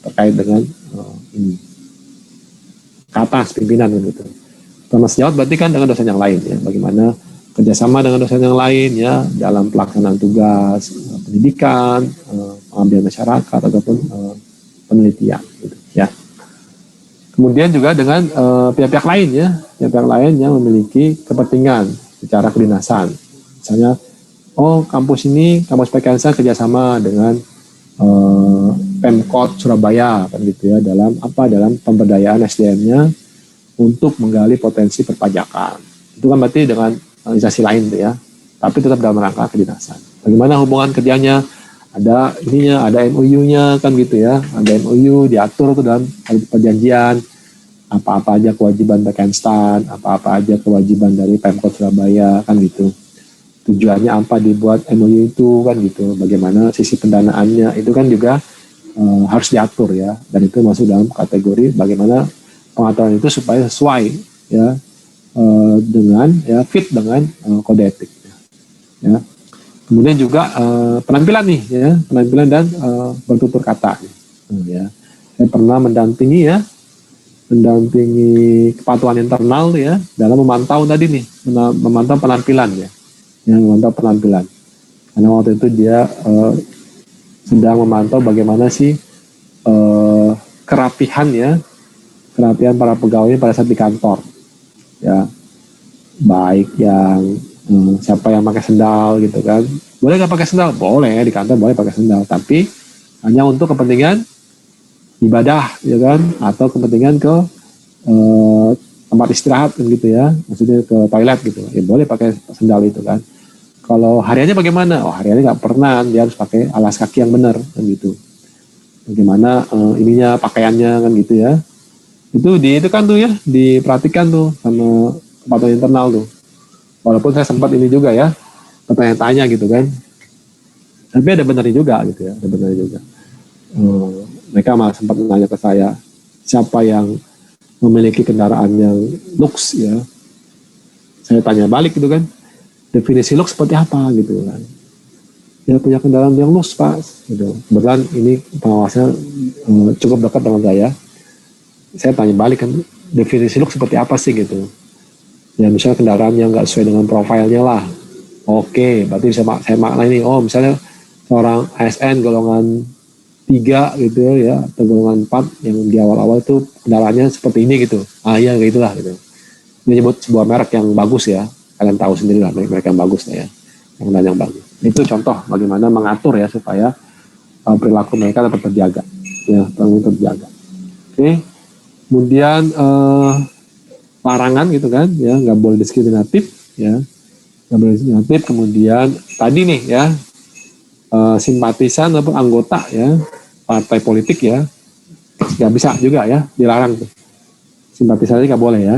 terkait dengan ini ke atas pimpinan kan gitu. Sama sejawat berarti kan dengan dosen yang lain ya, bagaimana kerjasama dengan dosen yang lain ya dalam pelaksanaan tugas pendidikan, pengambilan masyarakat ataupun penelitian gitu ya. Kemudian juga dengan pihak-pihak lain ya, pihak-pihak lain yang memiliki kepentingan secara kedinasan. Misalnya, kampus ini, kampus PKNSA kerjasama dengan Pemkot Surabaya kan gitu ya dalam pemberdayaan SDM-nya untuk menggali potensi perpajakan. Itu kan berarti dengan organisasi lain tuh ya, tapi tetap dalam rangka kedinasan. Bagaimana hubungan kerjanya? Ada ininya, ada MOU-nya kan gitu ya, ada MOU diatur tuh dalam perjanjian apa-apa aja kewajiban Backenstan, apa-apa aja kewajiban dari Pemkot Surabaya kan gitu. Tujuannya apa dibuat MOU itu kan gitu, bagaimana sisi pendanaannya itu kan juga harus diatur ya, dan itu masuk dalam kategori bagaimana pengaturan itu supaya sesuai ya dengan ya fit dengan kode etik ya. Kemudian juga penampilan nih ya, penampilan dan bertutur kata ya. Saya pernah mendampingi kepatuhan internal ya dalam memantau tadi nih, memantau penampilan ya, yang memantau penampilan. Karena waktu itu dia sedang memantau bagaimana sih kerapihan para pegawai pada saat di kantor ya, baik yang siapa yang pakai sendal gitu kan, boleh nggak pakai sendal? Boleh, di kantor boleh pakai sendal, tapi hanya untuk kepentingan ibadah ya kan, atau kepentingan ke tempat istirahat kan gitu ya, maksudnya ke toilet gitu ya, boleh pakai sendal itu kan. Kalau hariannya bagaimana? Hariannya nggak pernah, dia harus pakai alas kaki yang benar kan gitu. Bagaimana ininya pakaiannya kan gitu ya, itu kan tuh ya diperhatikan tuh sama kepatuhan internal tuh. Walaupun saya sempat ini juga ya, bertanya-tanya gitu kan. Tapi ada benarnya juga gitu ya, ada benarnya juga. Mereka malah sempat menanya ke saya, siapa yang memiliki kendaraan yang lux ya. Saya tanya balik gitu kan, definisi lux seperti apa gitu kan. Ya punya kendaraan yang lux Pak. Gitu. Kebetulan ini pengawasnya cukup dekat dengan saya. Saya tanya balik kan, definisi lux seperti apa sih gitu. Ya misalnya kendaraan yang nggak sesuai dengan profilnya lah. Oke, berarti saya makna ini. Misalnya seorang ASN golongan 3 gitu ya, atau golongan 4 yang di awal-awal itu kendaraannya seperti ini gitu. Ya kayak itulah gitu. Ini nyebut sebuah merek yang bagus ya. Kalian tahu sendiri lah merek yang bagus lah ya. yang bagus. Itu contoh bagaimana mengatur ya supaya perilaku mereka tetap terjaga, ya, terjaga. Oke, kemudian larangan gitu kan, ya, nggak boleh diskriminatif, ya, nggak boleh diskriminatif. Kemudian tadi nih ya, simpatisan atau anggota ya partai politik ya, nggak bisa juga ya, dilarang tuh. Simpatisan nggak boleh ya.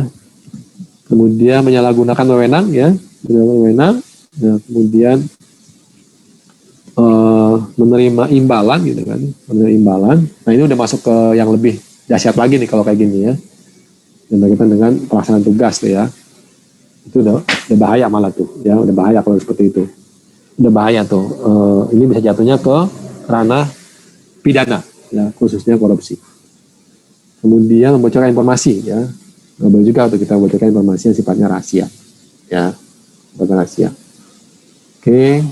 Kemudian menyalahgunakan wewenang ya, ya, kemudian menerima imbalan gitu kan, menerima imbalan. Nah ini udah masuk ke yang lebih dahsyat lagi nih kalau kayak gini ya, yang berkaitan dengan pelaksanaan tugas tuh ya, itu udah bahaya malah tuh ya, udah bahaya kalau seperti itu, udah bahaya tuh. Ini bisa jatuhnya ke ranah pidana ya, khususnya korupsi. Kemudian membocorkan informasi ya, nggak boleh juga untuk kita membocorkan informasi yang sifatnya rahasia ya, rahasia. Oke.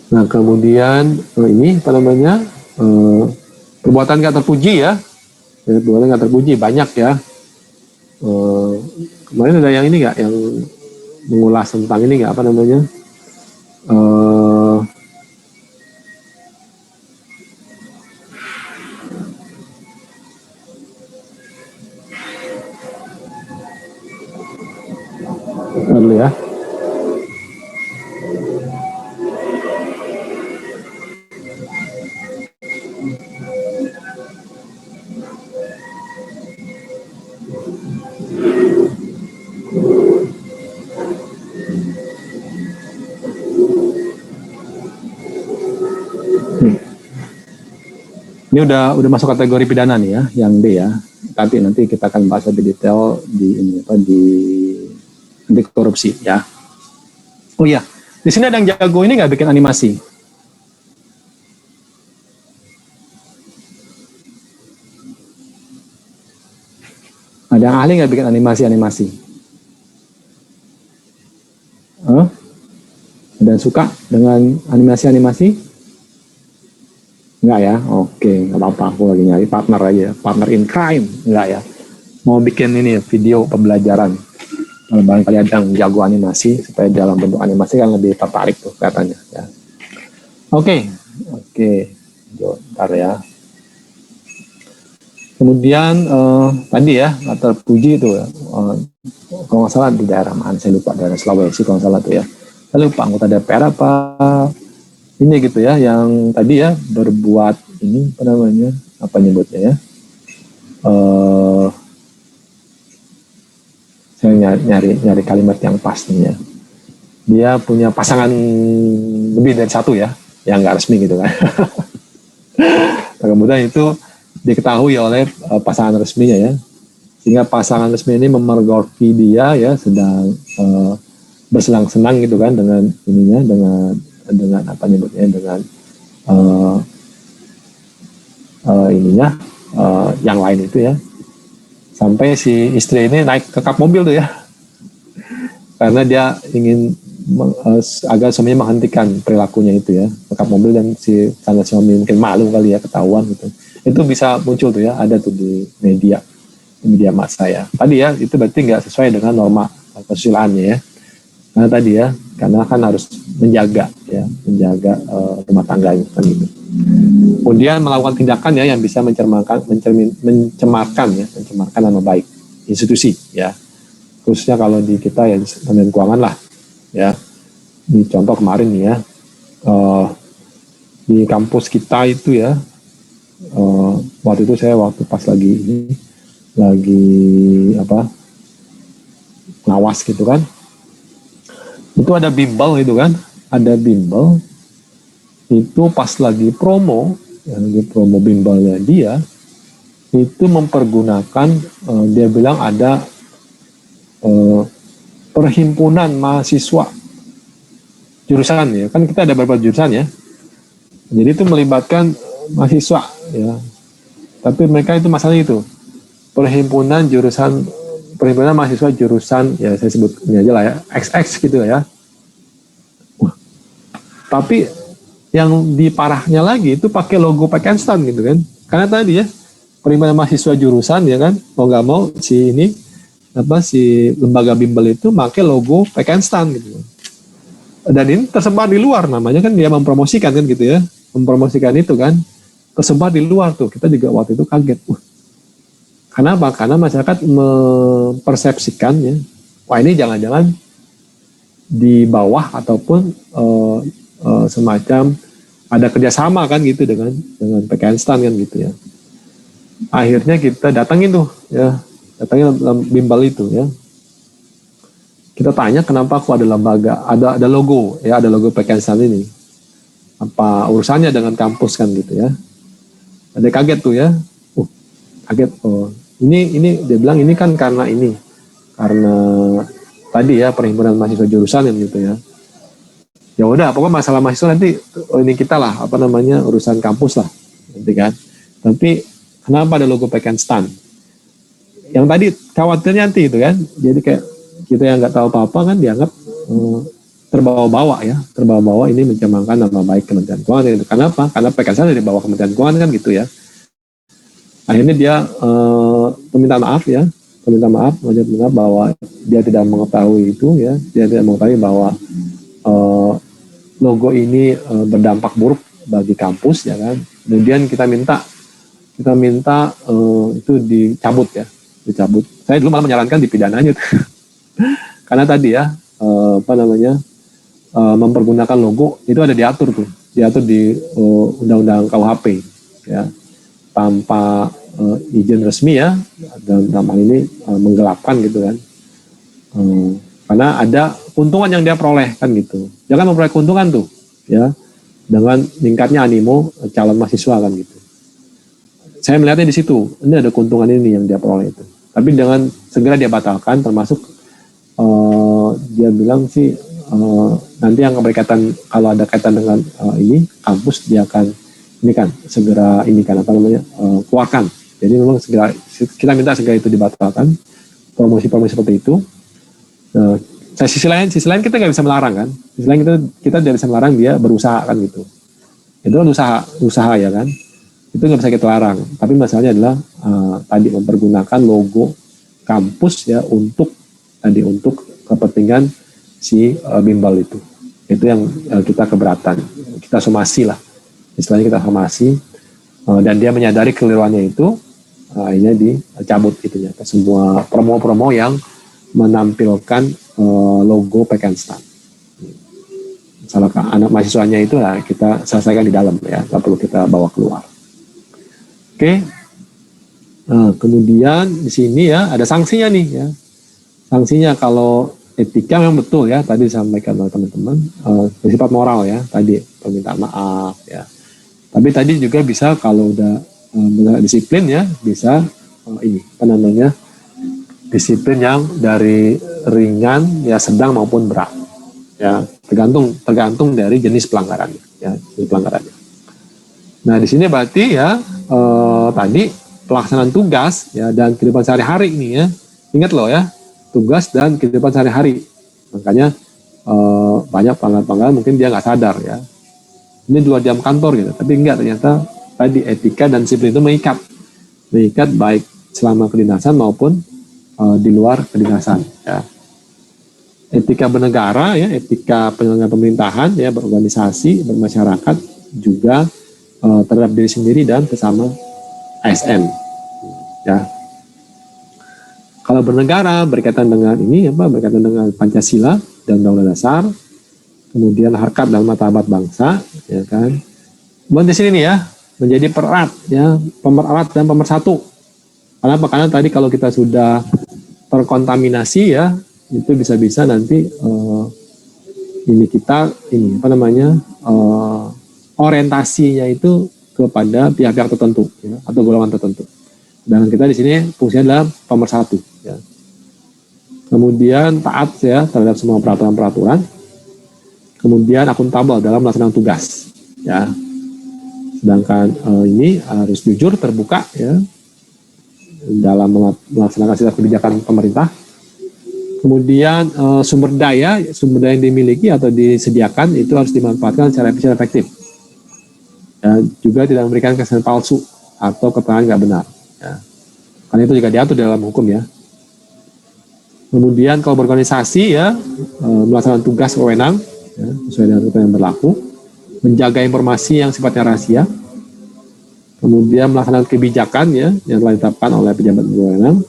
Nah kemudian ini apa namanya, perbuatan nggak terpuji ya, perbuatan nggak terpuji banyak ya. Kemarin ada yang ini nggak, yang mengulas tentang ini nggak, apa namanya, dulu ya. Ini udah masuk kategori pidana nih ya, yang D ya. Nanti kita akan bahas lebih detail di ini apa, di anti korupsi ya. Oh iya, di sini ada yang jago ini nggak bikin animasi? Ada yang ahli nggak bikin animasi? Ada yang suka dengan animasi? Enggak ya? Oke, nggak apa-apa. Aku lagi nyari partner aja, partner in crime. Enggak ya? Mau bikin ini video pembelajaran. Kalau barangkali ada yang jago animasi, supaya dalam bentuk animasi kan lebih tertarik tuh katanya. Ya. Oke. Bentar ya. Kemudian tadi ya, nggak terpuji itu ya. Kalau nggak salah di daerah mana, saya lupa, daerah Sulawesi kalau nggak salah tuh ya. Saya lupa anggota DPR apa ini gitu ya, yang tadi ya berbuat ini apa namanya, apa nyebutnya ya, saya nyari kalimat yang pas nih ya. Dia punya pasangan lebih dari satu ya, yang nggak resmi gitu kan. Nah, kemudian itu diketahui oleh pasangan resminya ya, sehingga pasangan resmi ini memergoki dia ya, sedang bersenang-senang gitu kan dengan ininya, dengan apa nyebutnya, dengan ininya, yang lain itu ya, sampai si istri ini naik ke kap mobil tuh ya, karena dia ingin agar suaminya menghentikan perilakunya itu ya, ke kap mobil, dan si sang suami mungkin malu kali ya, ketahuan gitu. Itu bisa muncul tuh ya, ada tuh di media massa ya. Tadi ya, itu berarti nggak sesuai dengan norma kesusilaannya ya. Karena tadi ya, karena kan harus menjaga rumah tangganya kan gitu. Kemudian melakukan tindakan ya yang bisa mencemarkan nama baik institusi ya. Khususnya kalau di kita ya Kementerian Keuangan lah ya. Di contoh kemarin nih ya, di kampus kita itu ya, waktu itu saya pas lagi ngawas gitu kan, itu ada bimbel gitu kan, itu pas lagi promo bimbelnya dia itu mempergunakan, dia bilang ada perhimpunan mahasiswa jurusan ya, kan kita ada beberapa jurusan ya, jadi itu melibatkan mahasiswa ya, tapi mereka itu masalah itu perhimpunan mahasiswa jurusan ya, saya sebut ini aja lah ya, XX gitu ya. Tapi yang diparahnya lagi itu pakai logo Pakistan gitu kan, karena tadi ya perhimpunan mahasiswa jurusan ya kan, mau nggak mau si lembaga bimbel itu pakai logo Pakistan gitu. Dan ini tersebar di luar, namanya kan dia mempromosikan kan gitu ya, mempromosikan itu kan, tersebar di luar tuh. Kita juga waktu itu kaget. Kenapa? Karena masyarakat mempersepsikan ya, wah ini jangan-jangan di bawah ataupun semacam ada kerjasama kan gitu dengan PKN STAN kan gitu ya. Akhirnya kita datangin tuh ya, datangin dalam bimbel itu ya. Kita tanya kenapa kok ada lembaga, ada logo ya, ada logo PKN STAN ini. Apa urusannya dengan kampus kan gitu ya. Ada kaget tuh ya. Kaget. Oh, ini dia bilang ini kan karena tadi ya perhimpunan mahasiswa jurusan yang gitu ya. Ya udah, pokoknya masalah mahasiswa nanti ini kita lah, apa namanya, urusan kampus lah, nanti kan. Tapi kenapa ada logo PKN STAN? Yang tadi khawatirnya nanti itu kan, jadi kayak kita yang nggak tahu apa-apa kan dianggap terbawa-bawa ya, terbawa-bawa ini mencemarkan nama baik Kementerian Keuangan. Gitu. Kenapa? Karena PKN STAN dari bawah Kementerian Keuangan kan gitu ya. Akhirnya dia meminta maaf ya, meminta maaf bahwa dia tidak mengetahui itu ya, dia tidak mengetahui bahwa logo ini berdampak buruk bagi kampus ya kan. Kemudian kita minta itu dicabut ya, dicabut. Saya dulu malah menyarankan dipidananya karena tadi ya mempergunakan logo itu ada diatur di undang-undang KUHP ya, tanpa izin resmi ya, dan dalam hal ini menggelapkan gitu kan, karena ada keuntungan yang dia peroleh kan gitu. Jangan memperoleh keuntungan tuh ya dengan meningkatnya animo calon mahasiswa kan gitu. Saya melihatnya di situ, ini ada keuntungan ini yang dia peroleh itu, tapi dengan segera dia batalkan, termasuk dia bilang sih nanti yang berkaitan, kalau ada kaitan dengan ini kampus, dia akan ini kan segera ini kan apa namanya keluarkan. Jadi memang segera kita minta segera itu dibatalkan, promosi-promosi seperti itu. Sisi lain kita nggak bisa melarang kan, sisi lain kita tidak bisa melarang dia berusaha kan gitu. Itu kan usaha ya kan, itu nggak bisa kita larang. Tapi masalahnya adalah tadi mempergunakan logo kampus ya untuk kepentingan si bimbel itu yang kita keberatan, kita somasi lah, istilahnya kita somasi, dan dia menyadari keliruannya itu, akhirnya dicabut itunya, semua promo-promo yang menampilkan logo PKN STAN. Salah anak mahasiswanya itu lah kita selesaikan di dalam ya, nggak perlu kita bawa keluar. Oke. Kemudian di sini ya ada sanksinya nih ya. Sanksinya kalau etika memang betul ya, tadi disampaikan oleh teman-teman, bersifat moral ya, tadi permintaan maaf ya. Tapi tadi juga bisa kalau udah disiplin ya, bisa ini apa namanya, disiplin yang dari ringan ya, sedang maupun berat ya, tergantung dari jenis pelanggarannya ya, jenis pelanggarannya. Nah di sini berarti ya tadi pelaksanaan tugas ya dan kehidupan sehari-hari ini ya, ingat loh ya, tugas dan kehidupan sehari-hari. Makanya banyak pelanggaran mungkin dia nggak sadar ya, ini di luar jam kantor gitu, tapi enggak, ternyata tadi etika dan disiplin itu mengikat baik selama kedinasan maupun di luar kedinasan ya. Etika bernegara ya, etika penyelenggaraan pemerintahan ya, berorganisasi, bermasyarakat, juga terhadap diri sendiri dan sesama ASN ya. Kalau bernegara berkaitan dengan ini apa, berkaitan dengan Pancasila dan Undang-Undang Dasar, kemudian harkat dan martabat bangsa ya kan. Buat di sini nih ya, menjadi pererat ya, pemererat dan pemersatu. Kenapa? Karena tadi kalau kita sudah terkontaminasi ya, itu bisa-bisa nanti orientasinya itu kepada pihak-pihak tertentu ya, atau golongan tertentu. Dan kita di sini fungsinya adalah pemersatu ya. Kemudian taat ya terhadap semua peraturan-peraturan. Kemudian akuntabel dalam melaksanakan tugas ya. Sedangkan ini harus jujur, terbuka ya dalam melaksanakan setiap kebijakan pemerintah. Kemudian sumber daya yang dimiliki atau disediakan itu harus dimanfaatkan secara efektif. Ya, juga tidak memberikan kesan palsu atau keterangan nggak benar. Ya. Karena itu juga diatur dalam hukum ya. Kemudian kalau berorganisasi ya, melaksanakan tugas wewenang ya, sesuai dengan aturan yang berlaku, menjaga informasi yang sifatnya rahasia, kemudian melaksanakan kebijakan ya yang telah ditetapkan oleh pejabat berwenang,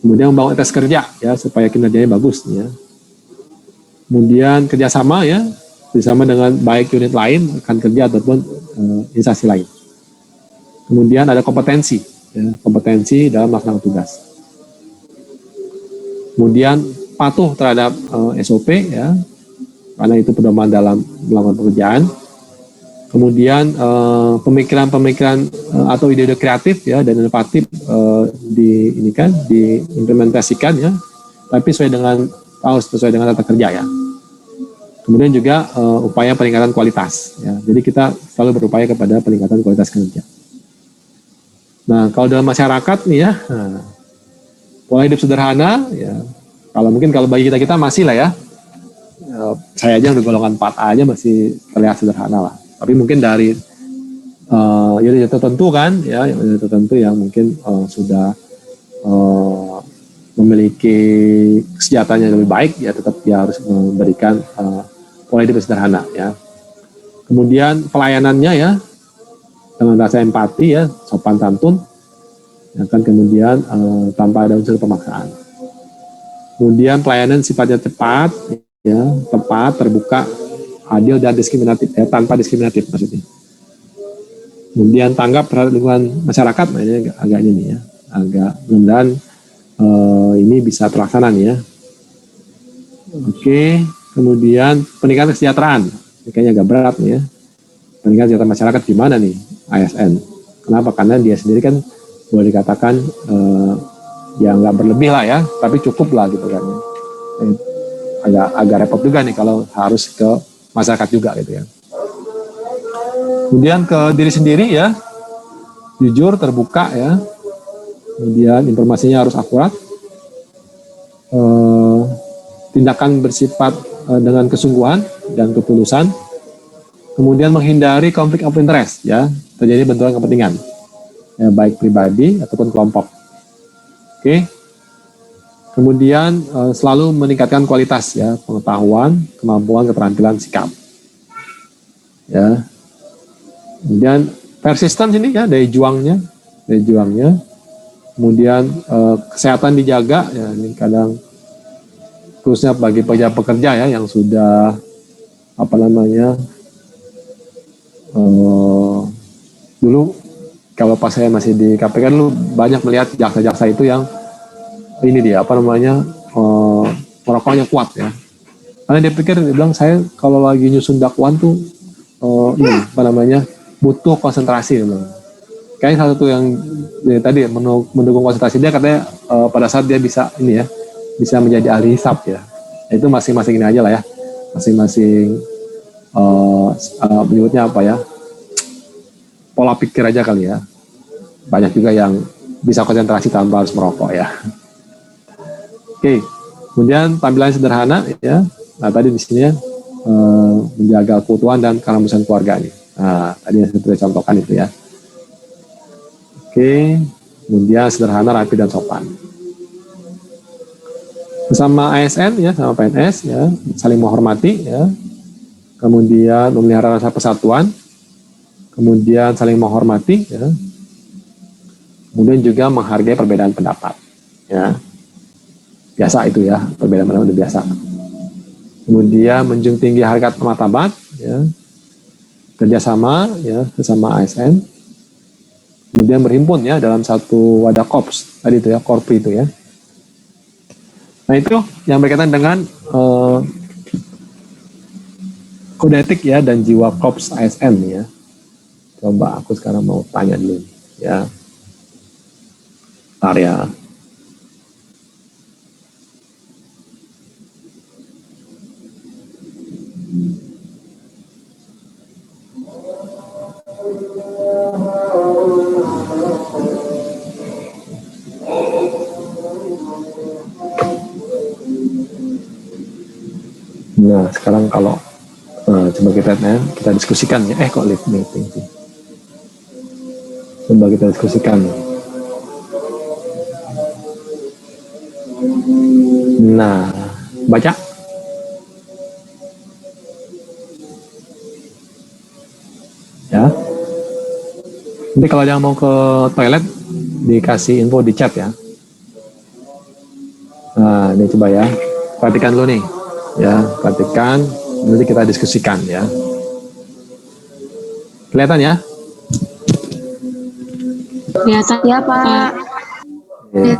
kemudian membangun etos kerja ya supaya kinerjanya bagus ya, kemudian kerjasama ya bersama dengan baik unit lain, rekan kerja ataupun instansi lain. Kemudian ada kompetensi ya, kompetensi dalam melaksanakan tugas. Kemudian patuh terhadap SOP ya, karena itu pedoman dalam melakukan pekerjaan. Kemudian pemikiran-pemikiran atau ide-ide kreatif ya dan inovatif diimplementasikan ya, tapi harus sesuai dengan tata kerja ya. Kemudian juga upaya peningkatan kualitas ya. Jadi kita selalu berupaya kepada peningkatan kualitas kerja. Nah, kalau dalam masyarakat nih ya, pola hidup sederhana ya. Kalau bagi kita masih lah ya. Saya aja udah golongan 4A aja masih terlihat sederhana lah. Tapi mungkin dari unit tertentu kan, ya unit tertentu yang mungkin sudah memiliki kesejahteraan yang lebih baik, ya tetap dia harus memberikan pola hidup sederhana ya. Kemudian pelayanannya ya dengan rasa empati ya, sopan santun, ya kan, kemudian tanpa ada unsur pemaksaan. Kemudian pelayanan sifatnya cepat, ya, tepat, terbuka, adil dan diskriminatif, ya, tanpa diskriminatif maksudnya. Kemudian tanggap terhadap lingkungan masyarakat, nah ini agak ini ya, agak mudah ini bisa terlaksana nih ya. Oke, kemudian peningkatan kesejahteraan, ini kayaknya agak berat nih ya. Peningkatan kesejahteraan masyarakat gimana nih ASN? Kenapa? Karena dia sendiri kan boleh dikatakan ya nggak berlebih lah ya, tapi cukup lah gitu kan. Agak repot juga nih kalau harus ke masyarakat juga gitu ya. Kemudian ke diri sendiri ya, jujur, terbuka ya. Kemudian informasinya harus akurat. Tindakan bersifat dengan kesungguhan dan ketulusan. Kemudian menghindari konflik of interest ya, terjadi benturan kepentingan, ya, baik pribadi ataupun kelompok. Oke. Kemudian selalu meningkatkan kualitas ya, pengetahuan, kemampuan, keterampilan, sikap. Ya. Kemudian persisten ini ya, daya juangnya. Kemudian kesehatan dijaga ya, ini kadang khususnya bagi pekerja ya yang sudah dulu kalau pas saya masih di KPK dulu banyak melihat jaksa-jaksa itu yang ini dia merokoknya kuat ya, karena dia pikir, dia bilang, saya kalau lagi nyusun dakwaan tuh butuh konsentrasi gitu. Kayaknya salah satu yang tadi mendukung konsentrasi dia katanya pada saat dia bisa ini ya, bisa menjadi ahli hisab ya. Itu masing-masing ini aja lah ya, masing-masing menyebutnya apa ya, pola pikir aja kali ya. Banyak juga yang bisa konsentrasi tanpa harus merokok ya. Oke, kemudian tampilan sederhana ya. Nah tadi di sini ya, menjaga keutuhan dan keharmonisan keluarga nih. Nah tadi yang saya contohkan itu ya. Oke, kemudian sederhana, rapi dan sopan. Bersama ASN ya, sama PNS ya, saling menghormati ya. Kemudian memelihara rasa persatuan. Kemudian saling menghormati ya. Kemudian juga menghargai perbedaan pendapat ya. Biasa itu ya, perbedaan pendapat itu biasa. Kemudian menjunjung tinggi harkat martabat ya. Kerjasama ya, sesama ASN. Kemudian berhimpun ya dalam satu wadah korps tadi itu ya, korpi itu ya. Nah itu yang berkaitan dengan kode etik ya dan jiwa korps ASN ya. Coba aku sekarang mau tanya dulu ya. Bentar ya. Nah, sekarang kalau coba kita diskusikan ya. Kok live meeting sih? Coba kita diskusikan. Nah, baca. ya. Nanti kalau yang mau ke toilet dikasih info di chat ya. Nah, ini coba ya. Perhatikan dulu nih. Ya, perhatikan. Nanti kita diskusikan ya. Kelihatan ya? Kelihatan Ya Pak. Oke.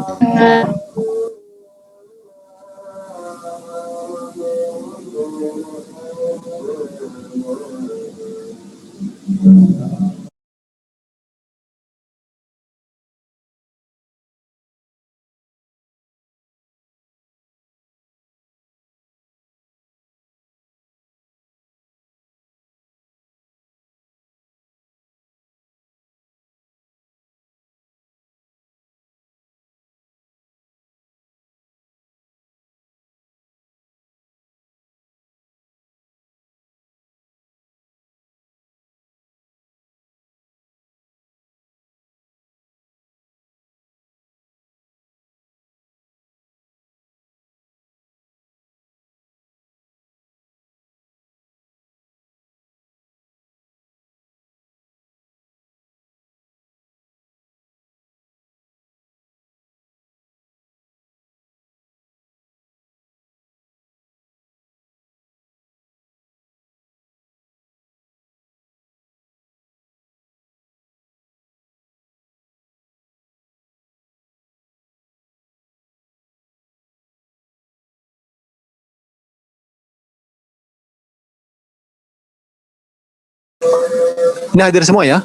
Ini hadir semua ya?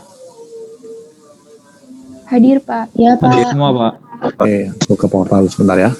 Hadir Pak. Ya Hadir Pak. semua, Pak. Oke, aku ke portal sebentar ya.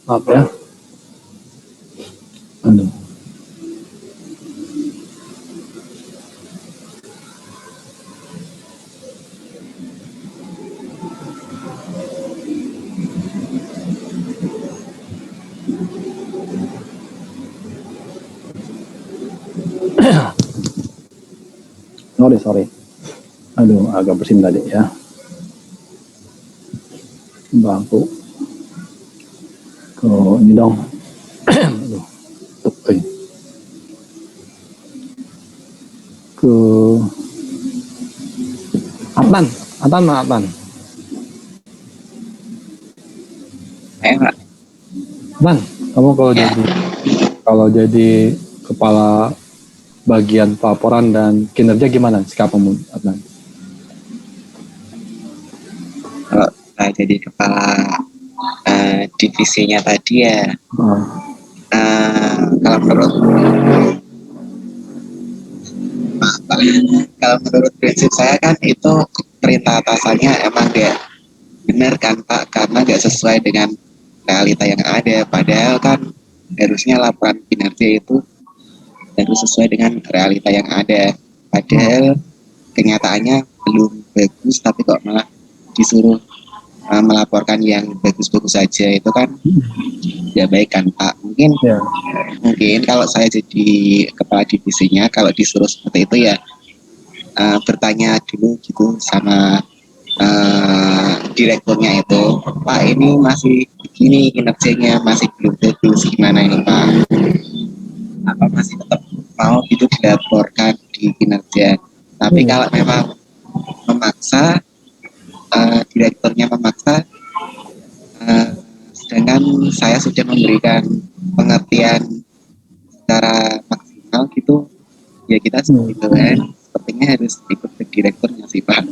Maaf ya. Aduh. Sorry. Aduh, agak bersin tadi ya. Bangku. Ke ini dong. Aduh. Ke Adnan. Adnan. Adnan, kamu kalau jadi kepala bagian pelaporan dan kinerja gimana sikap kamu, Adnan? Kalau saya jadi kepala divisinya tadi ya, kalau menurut prinsip saya kan itu perintah atasannya emang gak benar kan Pak, karena gak sesuai dengan realita yang ada. Padahal kan harusnya laporan kinerja itu harus sesuai dengan realita yang ada. Padahal kenyataannya belum bagus, tapi kok malah disuruh melaporkan yang bagus-bagus saja. Itu kan ya baik kan Pak. Mungkin kalau saya jadi kepala divisinya, kalau disuruh seperti itu ya bertanya dulu gitu sama direkturnya itu, Pak ini masih begini kinerjanya, masih belum bagus, gimana ini Pak? Apa masih tetap mau itu dilaporkan di kinerja? Tapi kalau memang memaksa, direkturnya memaksa, sedangkan saya sudah memberikan pengertian secara maksimal gitu, ya kita seperti itu kan, sepertinya harus ikut ke direkturnya sih Pak.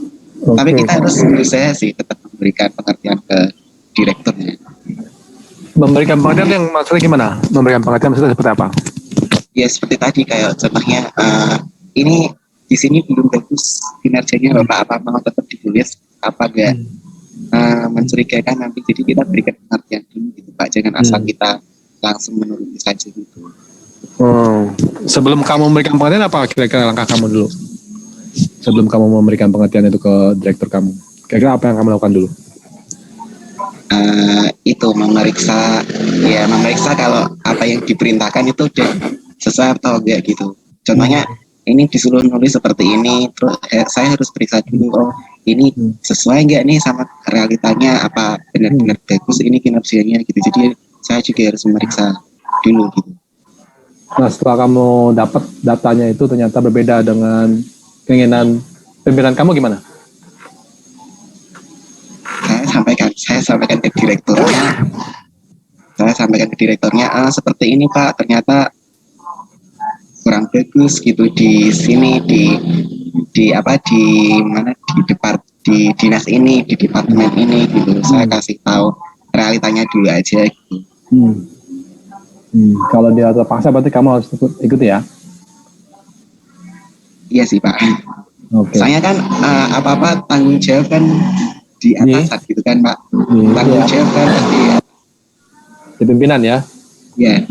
Tapi kita harus berusaha sih tetap memberikan pengertian ke direkturnya. Memberikan pengertian yang maksudnya gimana? Memberikan pengertian maksudnya seperti apa? Ya seperti tadi, kayak contohnya ini di sini belum bagus kinerjanya Bapak, apa mau tetap ditulis apa enggak, mencurigakan nanti. Jadi kita berikan pengertian dulu gitu Pak, jangan asal kita langsung menuruti saja gitu. Sebelum kamu memberikan pengertian, apa kira-kira langkah kamu dulu? Sebelum kamu memberikan pengertian itu ke direktur kamu, kira-kira apa yang kamu lakukan dulu? Itu memeriksa kalau apa yang diperintahkan itu udah sesuai atau enggak gitu. Contohnya ini disuruh nulis seperti ini, terus saya harus periksa dulu, oh ini sesuai enggak nih sama realitanya, apa benar-benar bagus ini kinerjanya gitu. Jadi saya juga harus memeriksa dulu gitu. Nah, setelah kamu dapat datanya itu ternyata berbeda dengan keinginan pimpinan kamu, gimana? Saya sampaikan ke direkturnya. Seperti ini Pak, ternyata kurang bagus gitu di sini, di dinas ini, di departemen ini gitu. Saya kasih tahu realitanya dulu aja gitu. Kalau dia terpaksa berarti kamu harus ikut ya? Iya sih Pak. Saya kan apa-apa tanggung jawab kan di atasan gitu kan Pak. Tanggung jawab kan di pimpinan ya? Iya.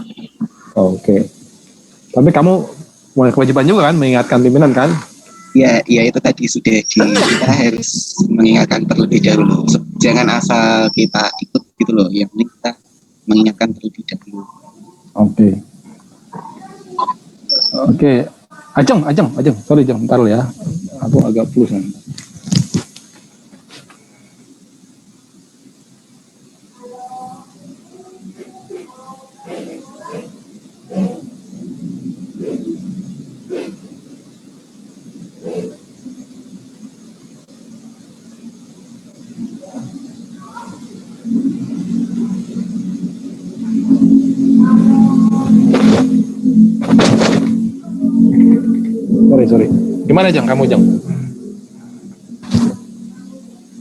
Tapi kamu punya kewajiban juga kan mengingatkan pimpinan kan? Ya itu tadi sudah kita harus mengingatkan terlebih dahulu. Jangan asal kita ikut gitu loh. Yang penting kita mengingatkan terlebih dahulu. Oke. Ajeng. Sorry Jeng, bentar ya. Aku agak plus nih. Sorry. Gimana Jeng, kamu Jeng?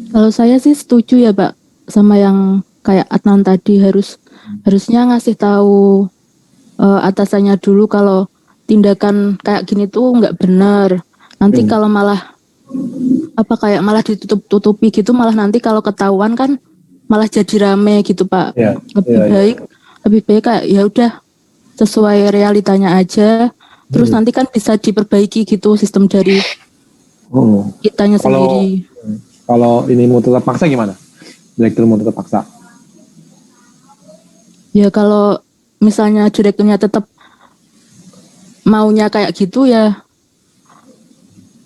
Kalau saya sih setuju ya Pak sama yang kayak Adnan tadi, harusnya ngasih tahu atasannya dulu kalau tindakan kayak gini tuh nggak benar. Nanti kalau malah malah ditutup-tutupi gitu, malah nanti kalau ketahuan kan malah jadi rame gitu Pak. Ya, Lebih baik kayak ya udah sesuai realitanya aja. Terus nanti kan bisa diperbaiki gitu sistem dari kitanya sendiri. Kalau ini mau tetap paksa gimana? Direktur mau tetap paksa? Ya kalau misalnya direkturnya tetap maunya kayak gitu ya,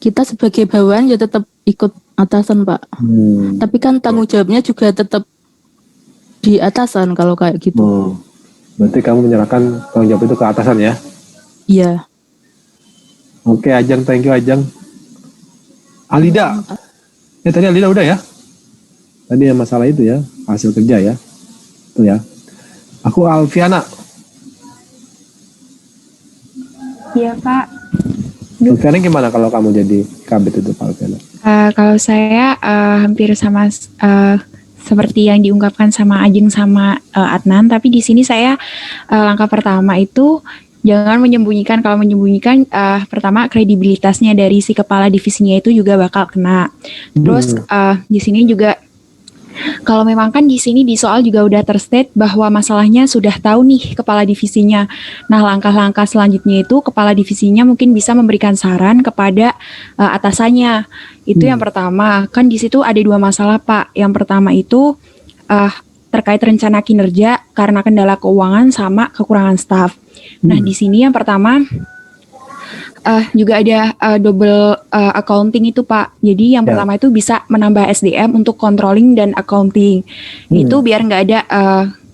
kita sebagai bawahan ya tetap ikut atasan Pak. Tapi kan tanggung jawabnya juga tetap di atasan kalau kayak gitu. Berarti kamu menyerahkan tanggung jawab itu ke atasan ya? Iya. Oke Ajeng, thank you Ajeng. Alida. Tadi Alida udah ya? Tadi yang masalah itu ya, hasil kerja ya. Itu ya. Aku Alfiana. Iya Pak. Alfiana gimana kalau kamu jadi kabit itu Pak Alfiana? Kalau saya hampir sama seperti yang diungkapkan sama Ajeng sama Adnan, tapi di sini saya langkah pertama itu jangan menyembunyikan. Kalau menyembunyikan, pertama kredibilitasnya dari si kepala divisinya itu juga bakal kena. Terus di sini juga kalau memang kan di sini di soal juga udah terstate bahwa masalahnya sudah tahu nih kepala divisinya. Nah, langkah-langkah selanjutnya itu kepala divisinya mungkin bisa memberikan saran kepada atasannya. Itu yang pertama. Kan di situ ada 2 masalah, Pak. Yang pertama itu terkait rencana kinerja karena kendala keuangan sama kekurangan staf. Nah, di sini yang pertama juga ada double accounting itu Pak. Jadi yang pertama itu bisa menambah SDM untuk controlling dan accounting. Itu biar nggak ada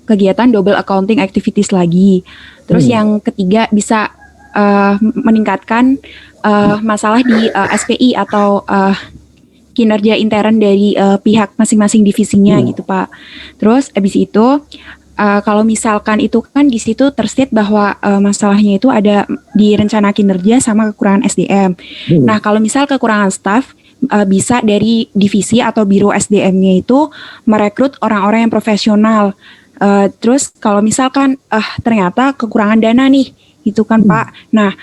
kegiatan double accounting activities lagi. Terus yang ketiga bisa meningkatkan masalah di SPI atau kinerja intern dari pihak masing-masing divisinya gitu Pak. Terus abis itu kalau misalkan itu kan di situ terstate bahwa masalahnya itu ada di rencana kinerja sama kekurangan SDM. Nah, kalau misal kekurangan staff bisa dari divisi atau biro SDM-nya itu merekrut orang-orang yang profesional. Terus kalau misalkan ternyata kekurangan dana nih, itu kan Pak. Nah,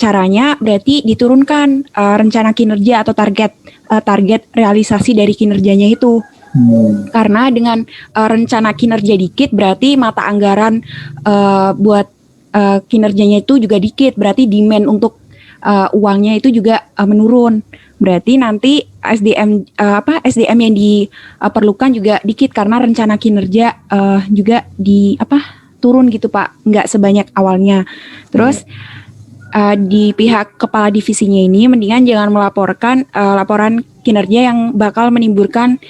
caranya berarti diturunkan rencana kinerja atau target realisasi dari kinerjanya itu. Karena dengan rencana kinerja dikit berarti mata anggaran buat kinerjanya itu juga dikit, berarti demand untuk uangnya itu juga menurun. Berarti nanti SDM yang diperlukan juga dikit karena rencana kinerja juga turun gitu Pak, nggak sebanyak awalnya. Terus di pihak kepala divisinya ini mendingan jangan melaporkan laporan kinerja yang bakal menimbulkan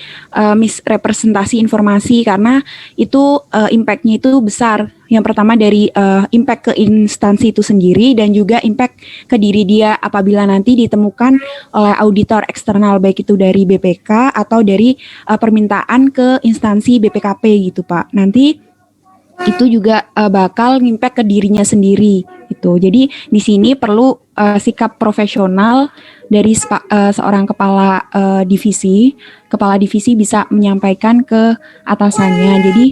misrepresentasi informasi karena itu impact-nya itu besar. Yang pertama dari impact ke instansi itu sendiri dan juga impact ke diri dia apabila nanti ditemukan oleh auditor eksternal baik itu dari BPK atau dari permintaan ke instansi BPKP gitu Pak. Nanti itu juga bakal ngimpact ke dirinya sendiri gitu. Jadi di sini perlu sikap profesional dari seorang kepala divisi. Kepala divisi bisa menyampaikan ke atasannya. Jadi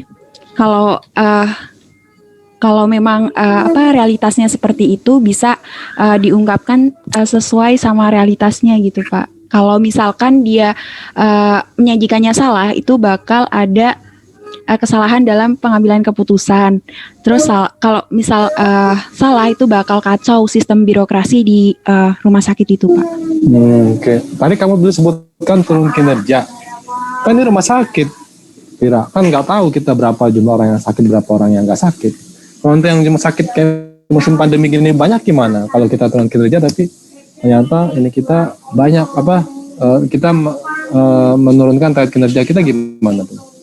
kalau memang realitasnya seperti itu bisa diungkapkan sesuai sama realitasnya gitu Pak. Kalau misalkan dia menyajikannya salah, itu bakal ada kesalahan dalam pengambilan keputusan. Terus kalau misal salah itu bakal kacau sistem birokrasi di rumah sakit itu Pak. Oke. Tadi kamu dulu sebutkan turun kinerja. Kan ini rumah sakit, Pira. Kan nggak tahu kita berapa jumlah orang yang sakit, berapa orang yang nggak sakit. Kalau nanti yang cuma sakit kayak musim pandemi gini banyak gimana? Kalau kita turun kinerja tapi ternyata ini kita banyak kita menurunkan target kinerja kita gimana tuh?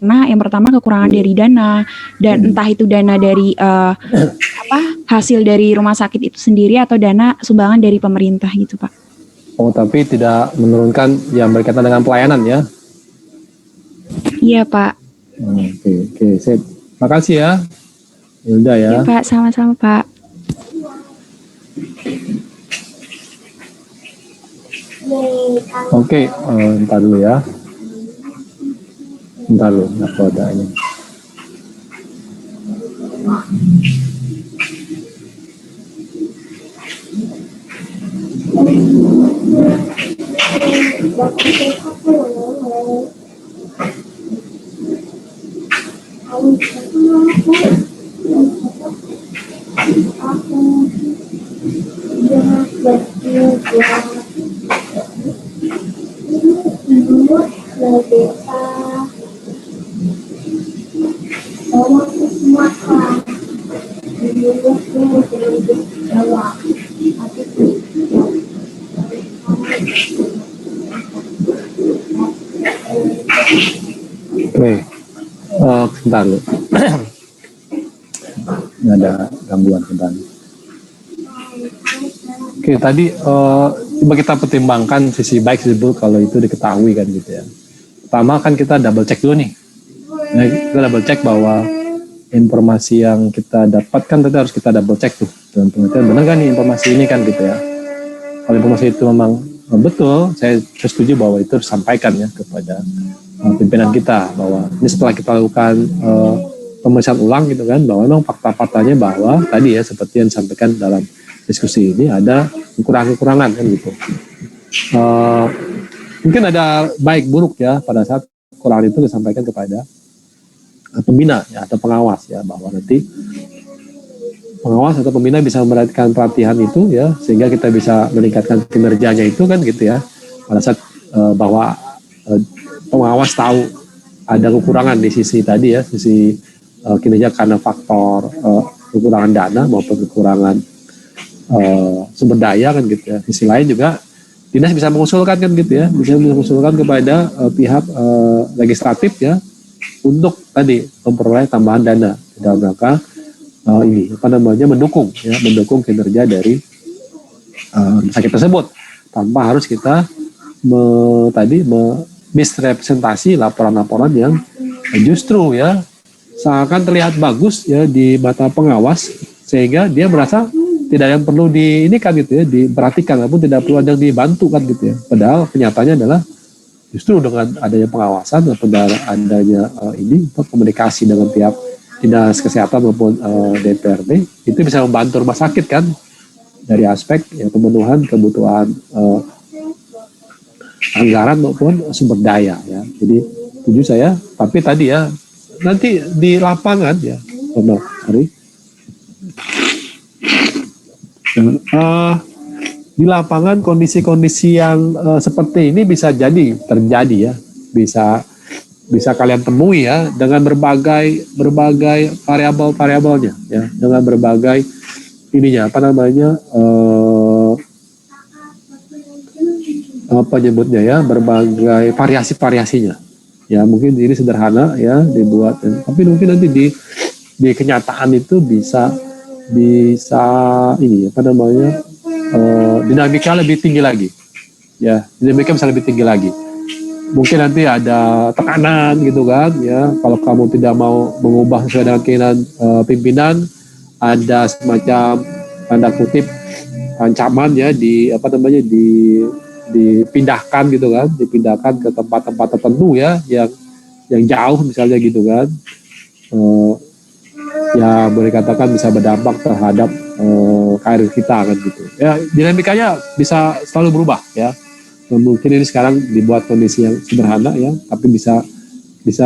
Karena yang pertama kekurangan dari dana dan entah itu dana dari hasil dari rumah sakit itu sendiri atau dana sumbangan dari pemerintah gitu Pak. Oh, tapi tidak menurunkan yang berkaitan dengan pelayanan ya? Iya Pak. Oke, sip. Makasih ya, Hilda ya. Iya Pak, sama-sama Pak. Oke, ntar dulu ya. Ntar dulu, aku ada ini. Oke, sebentar dulu. Ini ada gangguan sebentar. Oke, tadi coba kita pertimbangkan sisi baik sisi buruk kalau itu diketahui kan gitu ya. Pertama kan kita double check dulu nih. Nah, kita double check bahwa informasi yang kita dapatkan tadi harus kita double check tuh. Dan pengertian benar kan nih informasi ini kan gitu ya. Kalau informasi itu memang betul, saya setuju bahwa itu disampaikan ya kepada pimpinan kita bahwa ini setelah kita lakukan pemeriksaan ulang gitu kan, bahwa memang fakta-faktanya bahwa tadi ya seperti yang disampaikan dalam diskusi ini ada kekurangan-kekurangan kan gitu. Mungkin ada baik buruk ya pada saat kekurangan itu disampaikan kepada pembina ya atau pengawas ya, bahwa nanti pengawas atau pembina bisa memperhatikan pelatihan itu ya sehingga kita bisa meningkatkan kinerjanya itu kan gitu ya, pada saat bahwa pengawas tahu ada kekurangan di sisi tadi ya, sisi kinerja karena faktor kekurangan dana maupun kekurangan sumber daya kan gitu ya. Sisi lain juga dinas bisa mengusulkan kan gitu ya, bisa mengusulkan kepada pihak legislatif ya untuk tadi memperoleh tambahan dana dalam rangka ini apa namanya mendukung kinerja dari rumah sakit tersebut tanpa harus kita misrepresentasi laporan-laporan yang justru ya seakan terlihat bagus ya di mata pengawas sehingga dia merasa tidak yang perlu kan gitu ya, diperhatikan ataupun tidak perlu ada yang dibantu kan gitu ya. Padahal kenyataannya adalah justru dengan adanya pengawasan atau adanya komunikasi dengan pihak dinas kesehatan maupun DPRD itu bisa membantu rumah sakit kan dari aspek ya pemenuhan kebutuhan anggaran maupun sumber daya ya. Jadi setuju saya, tapi tadi ya nanti di lapangan ya, benar Hari. Di lapangan kondisi-kondisi yang seperti ini bisa jadi terjadi ya, bisa kalian temui ya dengan berbagai variabelnya ya, dengan berbagai ininya apa namanya apa nyebutnya ya, berbagai variasinya ya. Mungkin ini sederhana ya dibuat ya, tapi mungkin nanti di kenyataan itu bisa ini apa namanya dinamika lebih tinggi lagi ya, dinamika bisa lebih tinggi lagi. Mungkin nanti ada tekanan gitu kan ya, kalau kamu tidak mau mengubah sesuai dengan keinginan pimpinan, ada semacam tanda kutip ancaman ya dipindahkan gitu kan, dipindahkan ke tempat-tempat tertentu ya yang jauh misalnya gitu kan. Ya boleh katakan bisa berdampak terhadap karir kita kan gitu ya. Dinamikanya bisa selalu berubah ya. Mungkin ini sekarang dibuat kondisi yang sederhana ya, tapi bisa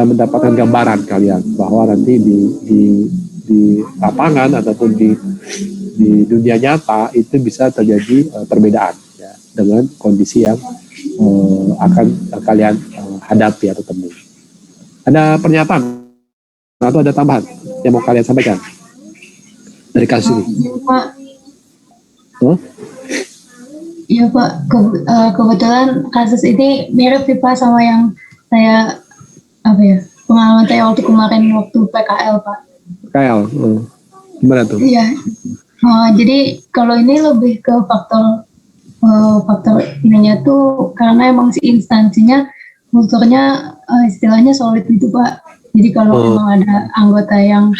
mendapatkan gambaran kalian bahwa nanti di lapangan ataupun di dunia nyata itu bisa terjadi perbedaan ya, dengan kondisi yang akan kalian hadapi atau temui. Ada pernyataan atau ada tambahan yang mau kalian sampaikan dari kasus ini? Pak. Iya Pak, kebetulan kasus ini mirip sih Pak sama yang saya pengalaman saya waktu kemarin waktu PKL Pak. PKL, gimana tuh? Iya, jadi kalau ini lebih ke faktor ininya tuh karena emang si instansinya kulturnya istilahnya solid gitu Pak. Jadi kalau memang ada anggota yang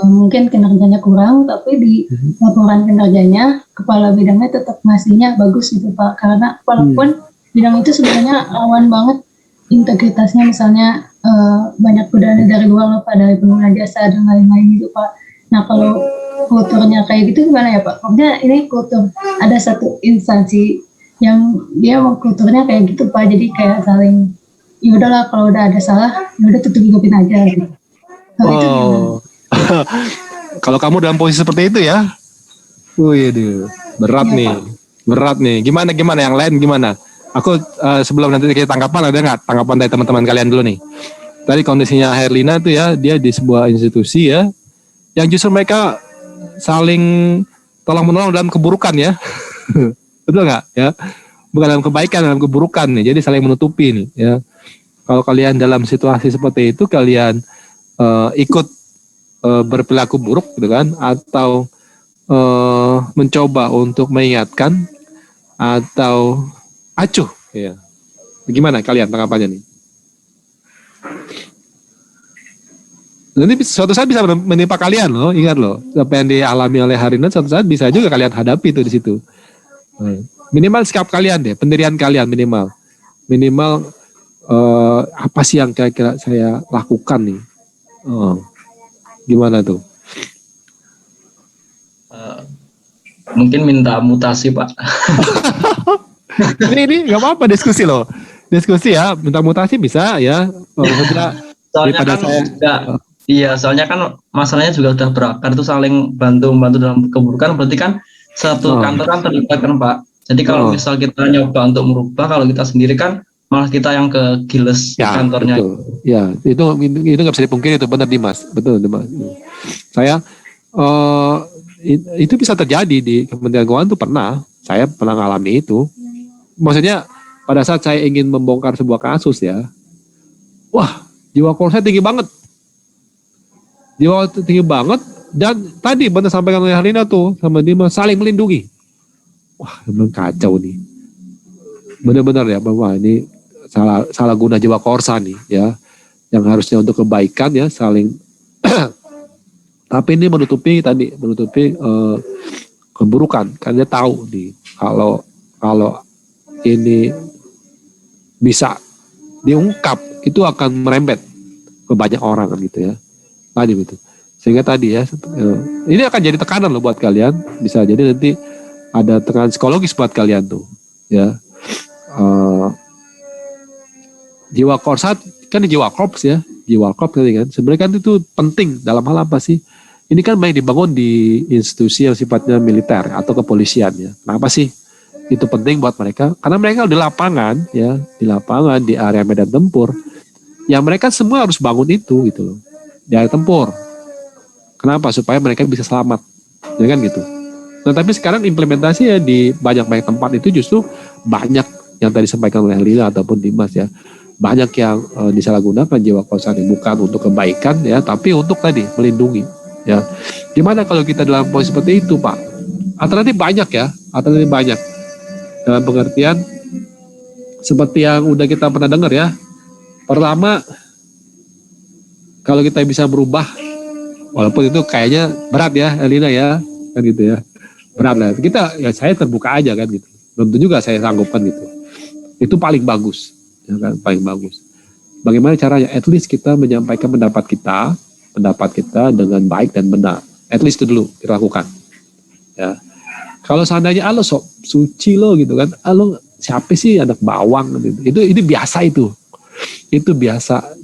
mungkin kinerjanya kurang, tapi di laporan kinerjanya kepala bidangnya tetap ngasihnya bagus gitu Pak. Karena walaupun bidang itu sebenarnya rawan banget integritasnya, misalnya banyak godaan dari luar loh Pak, dari pengguna jasa dan lain-lain gitu Pak. Nah kalau kulturnya kayak gitu gimana ya Pak? Maksudnya ini kultur, ada satu instansi yang dia mau kulturnya kayak gitu Pak, jadi kayak saling ya udahlah kalau udah ada salah ya udah tutup-tutupin aja gitu. Kalau itu gimana? Oh, kalau kamu dalam posisi seperti itu ya, wih, berat Iya, nih, Pak. berat nih. Gimana yang lain gimana? Aku sebelum nanti kita tanggapan, ada nggak tanggapan dari teman-teman kalian dulu nih? Tadi kondisinya Herlina tuh ya, dia di sebuah institusi ya, yang justru mereka saling tolong menolong dalam keburukan ya, betul nggak ya? Bukan dalam kebaikan, dalam keburukan nih. Jadi saling menutupi nih ya. Kalau kalian dalam situasi seperti itu, kalian ikut berperilaku buruk gitu kan, atau mencoba untuk mengingatkan, atau acuh ya. Gimana kalian tanggapannya nih? Nanti suatu saat bisa menimpa kalian loh, ingat loh, apa yang dialami oleh Harina suatu saat bisa juga kalian hadapi itu di situ. Minimal sikap kalian deh, pendirian kalian minimal apa sih yang kira-kira saya lakukan nih? Gimana tuh? Mungkin minta mutasi Pak. ini nggak apa-apa, diskusi loh, diskusi ya, minta mutasi bisa ya. Maksudnya Soalnya daripada kan saya iya, soalnya kan masalahnya juga udah berakar itu saling bantu dalam keburukan, berarti kan satu kantor kan terlibat kan Pak. Jadi kalau misal kita nyoba untuk merubah, kalau kita sendiri kan malah kita yang kegiles ya, kantornya. betul. Ya, itu nggak bisa dipungkiri, itu benar Dimas, betul Dimas. Saya itu bisa terjadi di Kementerian Keuangan tuh saya pernah ngalami itu. Maksudnya pada saat saya ingin membongkar sebuah kasus ya, wah, jiwa korban saya tinggi banget. Dan tadi benar sampaikan oleh Harina tuh sama Dimas, saling melindungi. Wah, memang kacau nih. Benar-benar ya bahwa ini salah guna jiwa korsa nih ya, yang harusnya untuk kebaikan ya, saling tapi ini menutupi keburukan, karena dia tahu nih kalau ini bisa diungkap itu akan merembet ke banyak orang kan gitu ya. Tadi betul. Sehingga tadi ya, ini akan jadi tekanan loh buat kalian, bisa jadi nanti ada tekanan psikologis buat kalian tuh ya. Jiwa korsat kan jiwa korps ya, jiwa korps kan sebenarnya kan itu penting dalam hal apa sih? Ini kan banyak dibangun di institusi yang sifatnya militer atau kepolisian ya. Kenapa sih itu penting buat mereka? Karena mereka di lapangan ya, di area medan tempur, yang mereka semua harus bangun itu gitu loh, di area tempur. Kenapa? Supaya mereka bisa selamat, ya kan gitu. Nah tapi sekarang implementasi ya di banyak tempat itu justru banyak yang tadi disampaikan oleh Lina ataupun Dimas ya, banyak yang disalahgunakan jiwa korsan bukan untuk kebaikan ya, tapi untuk tadi melindungi ya. Gimana kalau kita dalam posisi seperti itu Pak? Alternatif banyak ya, dalam pengertian seperti yang udah kita pernah dengar ya. Pertama, kalau kita bisa berubah, walaupun itu kayaknya berat ya Elina ya, kan gitu ya, berat lah. Kita ya, saya terbuka aja kan gitu, belum tentu juga saya sanggupkan gitu. Itu paling bagus ya kan, paling bagus. Bagaimana caranya? At least kita menyampaikan pendapat kita dengan baik dan benar. At least itu dulu dilakukan. Ya. Kalau seandainya lo sok suci lo gitu kan, lo siapa sih anak bawang gitu. Itu biasa itu. Itu biasa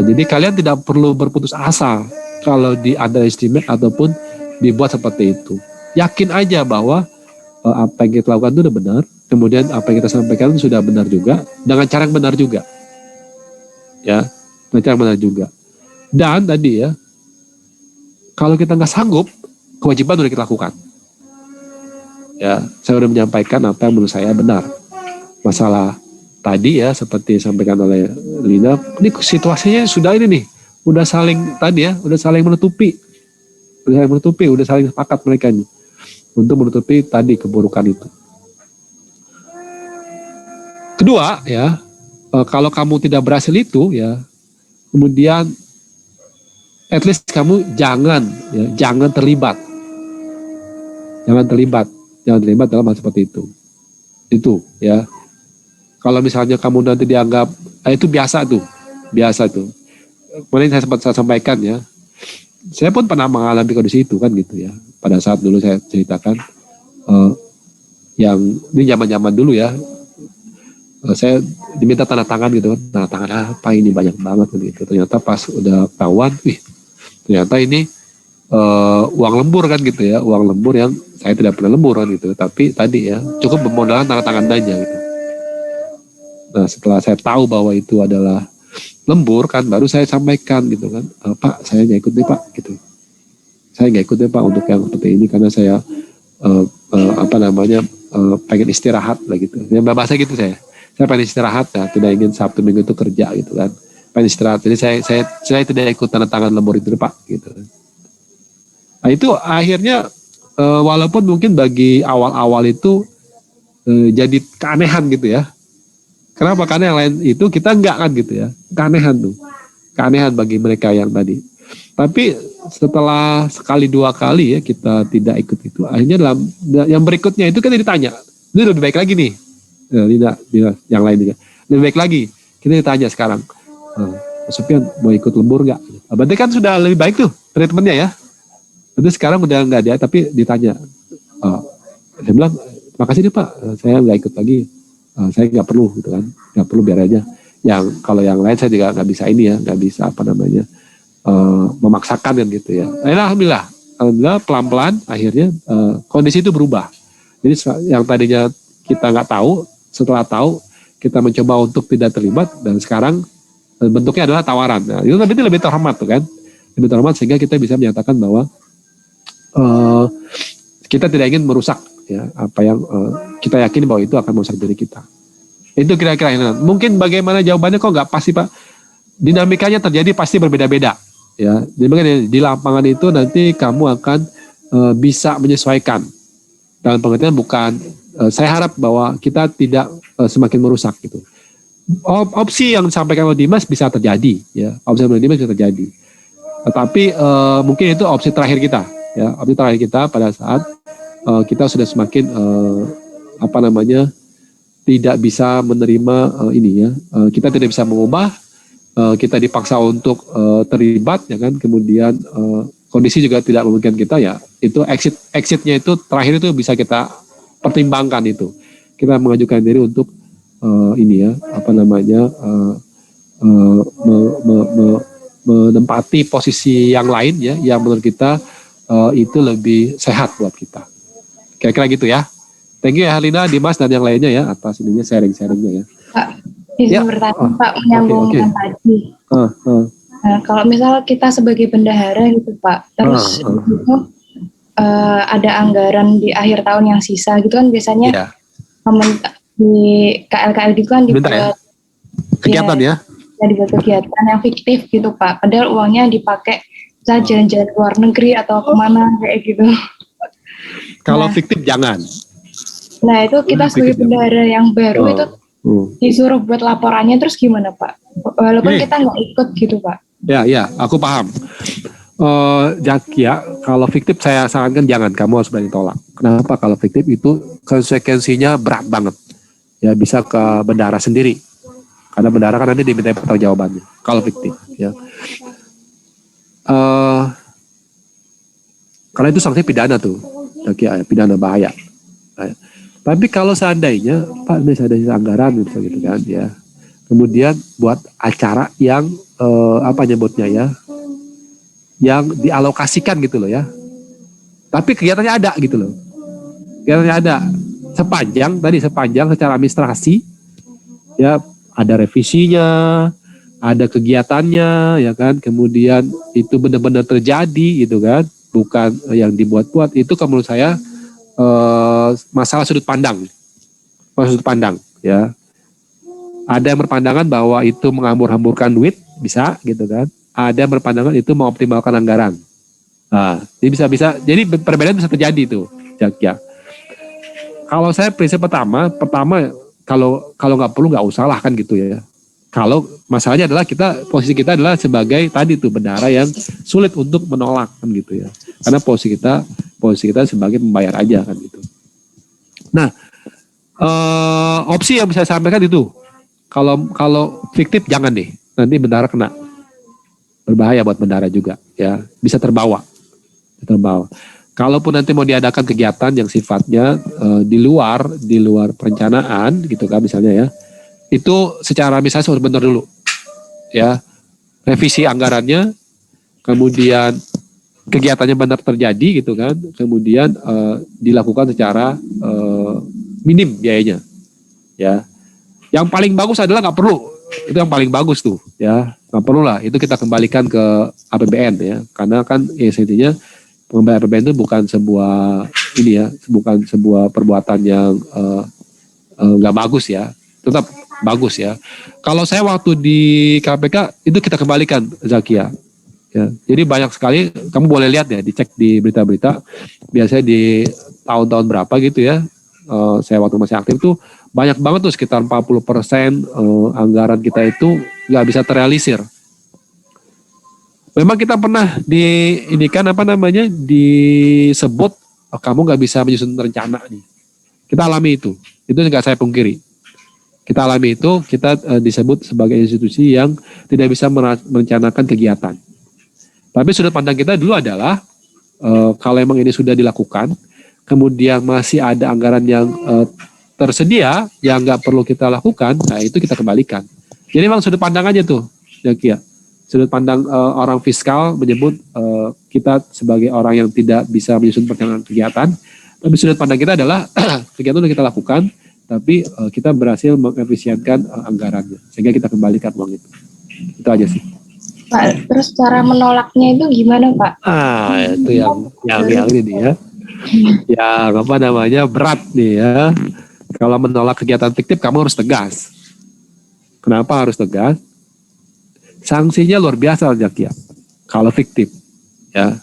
jadi kalian tidak perlu berputus asa kalau di underestimate ataupun dibuat seperti itu. Yakin aja bahwa apa yang kita lakukan itu udah benar, kemudian apa yang kita sampaikan itu sudah benar juga, dengan cara yang benar juga. Ya, dengan cara yang benar juga. Dan tadi ya, kalau kita nggak sanggup, kewajiban udah kita lakukan. Ya, saya udah menyampaikan apa yang menurut saya benar. Masalah tadi ya, seperti disampaikan oleh Lina, ini situasinya sudah ini nih, udah saling menutupi, udah saling sepakat mereka nih untuk menutupi tadi keburukan itu. Kedua ya, kalau kamu tidak berhasil itu ya, kemudian at least kamu jangan terlibat dalam hal seperti itu ya. Kalau misalnya kamu nanti dianggap itu biasa tuh. Kemarin saya sampaikan ya. Saya pun pernah mengalami kondisi itu kan gitu ya. Pada saat dulu saya ceritakan yang ini zaman dulu ya. Saya diminta tanda tangan gitu kan. Tanda tangan apa ini banyak banget gitu. Ternyata pas udah kawan, ternyata ini uang lembur kan gitu ya. Uang lembur yang saya tidak pernah lembur kan gitu. Tapi tadi ya cukup bermodalkan tanda tangan aja gitu. Nah setelah saya tahu bahwa itu adalah lembur kan, baru saya sampaikan gitu kan, Pak saya nggak ikut deh Pak gitu. Saya nggak ikut deh Pak untuk yang seperti ini karena saya pengen istirahat lah gitu. Ya bahasa gitu saya pengen istirahat ya, tidak ingin Sabtu Minggu itu kerja gitu kan, pengen istirahat. Jadi saya tidak ikut tanda tangan lembur itu Pak gitu. Nah itu akhirnya walaupun mungkin bagi awal-awal itu jadi keanehan gitu ya. Kenapa? Karena yang lain itu kita enggak kan gitu ya. Keanehan bagi mereka yang tadi. Tapi setelah sekali dua kali ya kita tidak ikut itu, akhirnya dalam yang berikutnya itu kita ditanya, ini lebih baik lagi nih. Tidak, yang lain juga. Lebih baik lagi. Kita ditanya sekarang, Sofian mau ikut lembur enggak? Berarti kan sudah lebih baik tuh treatmentnya ya. Itu sekarang udah enggak ada, tapi ditanya. Saya bilang, makasih nih Pak, saya enggak ikut lagi. Saya nggak perlu gitu kan, nggak perlu biar aja. Yang kalau yang lain saya juga nggak bisa ini ya, nggak bisa memaksakan kan gitu ya. Alhamdulillah pelan-pelan akhirnya kondisi itu berubah. Jadi yang tadinya kita nggak tahu, setelah tahu kita mencoba untuk tidak terlibat dan sekarang bentuknya adalah tawaran. Nah, itu lebih terhormat tuh kan, lebih terhormat sehingga kita bisa menyatakan bahwa kita tidak ingin merusak ya apa yang kita yakini bahwa itu akan merusak diri kita. Itu kira-kira ini. Mungkin bagaimana jawabannya kok nggak pasti Pak. Dinamikanya terjadi pasti berbeda-beda ya. Jadi di lapangan itu nanti kamu akan bisa menyesuaikan. Dalam pengertian bukan saya harap bahwa kita tidak semakin merusak gitu. Opsi yang disampaikan oleh Dimas bisa terjadi ya. Opsi oleh Dimas bisa terjadi. Tetapi mungkin itu opsi terakhir kita ya. Opsi terakhir kita pada saat kita sudah semakin tidak bisa menerima ini ya, kita tidak bisa mengubah, kita dipaksa untuk terlibat ya kan, kemudian kondisi juga tidak memungkinkan kita ya, itu exitnya itu terakhir itu bisa kita pertimbangkan itu, kita mengajukan diri untuk ini ya menempati posisi yang lain ya, yang menurut kita itu lebih sehat buat kita. Kira-kira gitu ya. Thank you ya Herlina, Dimas dan yang lainnya ya atas ininya sharing-sharingnya ya. Pak, izin bertanya Pak, menyambungkan tadi. Nah, kalau misal kita sebagai bendahara gitu Pak, terus itu ada anggaran di akhir tahun yang sisa gitu kan biasanya di KL gitu kan dibuat kegiatan ya. Dibuat kegiatan yang fiktif gitu Pak. Padahal uangnya dipakai bisa jalan-jalan ke luar negeri atau kemana kayak gitu. Kalau fiktif jangan. Nah itu kita sebagai bendahara yang baru itu disuruh buat laporannya terus gimana Pak? Walaupun kita nggak ikut gitu Pak. Ya, aku paham. Ya, kalau fiktif saya sarankan jangan, kamu harus berani tolak. Kenapa? Kalau fiktif itu konsekuensinya berat banget. Ya bisa ke bendahara sendiri. Karena bendahara kan nanti diminta pertanggungjawabannya. Kalau fiktif, ya. Karena itu sanksi pidana tuh. Ya, pidana bahaya. Nah, tapi kalau seandainya Pak ini ada anggaran gitu kan ya, kemudian buat acara yang yang dialokasikan gitu loh ya, tapi kegiatannya ada gitu loh, kegiatannya ada sepanjang secara administrasi ya, ada revisinya, ada kegiatannya ya kan, kemudian itu benar-benar terjadi gitu kan, bukan yang dibuat-buat. Itu menurut saya masalah sudut pandang ya. Ada yang berpandangan bahwa itu menghambur-hamburkan duit, bisa gitu kan. Ada yang berpandangan itu mengoptimalkan anggaran. Nah, jadi bisa jadi perbedaan bisa terjadi itu ya. Kalau saya prinsip pertama kalau nggak perlu nggak usah lah kan gitu ya. Kalau masalahnya adalah posisi kita adalah sebagai tadi tuh bendahara yang sulit untuk menolak kan gitu ya. Karena posisi kita sebagai pembayar aja kan gitu. Nah, Opsi yang bisa saya sampaikan itu, kalau fiktif jangan deh, nanti bendahara kena, berbahaya buat bendahara juga, ya bisa terbawa. Kalaupun nanti mau diadakan kegiatan yang sifatnya di luar perencanaan gitu kan misalnya ya, itu secara misalnya harus benar dulu, ya revisi anggarannya, kemudian kegiatannya benar terjadi gitu kan, kemudian dilakukan secara minim biayanya, ya. Yang paling bagus adalah nggak perlu, itu yang paling bagus tuh, ya nggak perlu lah, itu kita kembalikan ke APBN ya, karena kan intinya pengembalian APBN itu bukan sebuah perbuatan yang nggak bagus ya, tetap bagus ya. Kalau saya waktu di KPK itu kita kembalikan Zakia. Ya, jadi banyak sekali, kamu boleh lihat ya, dicek di berita-berita, biasanya di tahun-tahun berapa gitu ya, saya waktu masih aktif tuh banyak banget tuh, sekitar 40% anggaran kita itu nggak bisa terrealisir. Memang kita pernah disebut kamu nggak bisa menyusun rencana nih. Kita alami itu nggak saya pungkiri. Kita alami itu, kita disebut sebagai institusi yang tidak bisa merencanakan kegiatan. Tapi sudut pandang kita dulu adalah kalau emang ini sudah dilakukan, kemudian masih ada anggaran yang tersedia yang nggak perlu kita lakukan, nah itu kita kembalikan. Jadi memang sudut pandang aja tuh, ya. Sudut pandang orang fiskal menyebut kita sebagai orang yang tidak bisa menyusun perencanaan kegiatan, tapi sudut pandang kita adalah kegiatan yang kita lakukan, tapi kita berhasil mengefisienkan anggarannya, sehingga kita kembalikan uang itu. Itu aja sih. Pak, terus cara menolaknya itu gimana, Pak? Itu yang ini ya. Ya, berat nih ya. Kalau menolak kegiatan fiktif, kamu harus tegas. Kenapa harus tegas? Sanksinya luar biasa, Zakia. Kalau fiktif, ya.